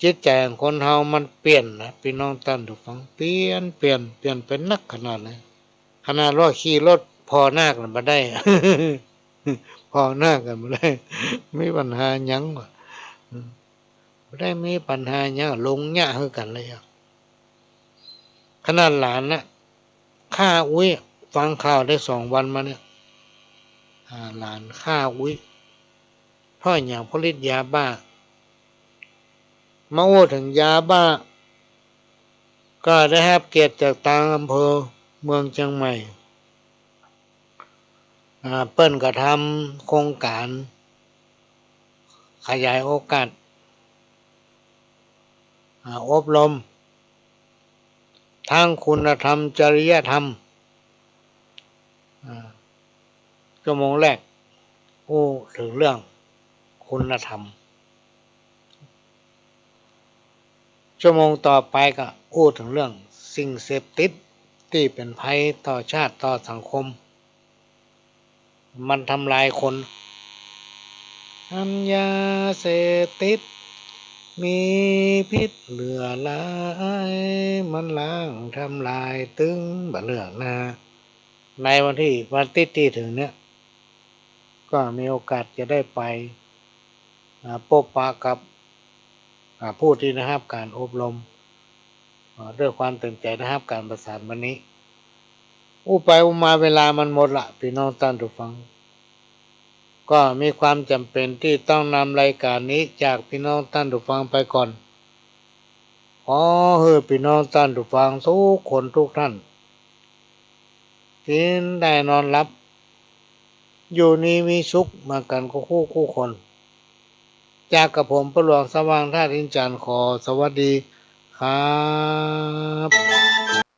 Speaker 1: จิตใจของคนเฮามันเปลี่ยนนะพี่น้องท่านทุกฟังเปลี่ยนเป็นนักขนาดเลยขนาดว่าขี่รถพอหน้ากันมาได้ พอหน้ากันมาได้ไม่ปัญหาหยังวะไม่ได้มีปัญหาหยังลงหญ้าให้กันเลย ขนาดหลานนะฆ่าอุ้ยฟังข่าวได้2 วันมาเนี่ยหลานฆ่าอุ้ยเพราะอย่างผลิตยาบ้ามาโอ้ถึงยาบ้าก็ได้รับเกียรติจากทางอำเภอเมืองเชียงใหม่เปิ้นก็ทำโครงการขยายโอกาสอบรมทางคุณธรรมจริยธรรมชั่วโมงแรกพูดถึงเรื่องคุณธรรมชั่วโมงต่อไปก็พูดถึงเรื่องสิ่งเสพติดที่เป็นภัยต่อชาติต่อสังคมมันทำลายคนยาเสพติดมีพิษเหลือหลายมันล้างทำลายตึงบะเลือกนะในวันที่ถึงเนี้ยก็มีโอกาสจะได้ไปพบปะกับผู้ที่นะครับการอบรมด้วยความเต็มใจนะครับการประสานวันนี้ไปมาเวลามันหมดละพี่น้องท่านผู้ฟังก็มีความจำเป็นที่ต้องนำรายการนี้จากพี่น้องท่านผู้ฟังไปก่อนขอให้พี่น้องท่านผู้ฟังทุกคนทุกท่านกินได้นอนหลับอยู่นี้มีสุขมากันคู่คนจากกับผมประหลวงสว่างท่าดินจันทร์ขอสวัสดีครับ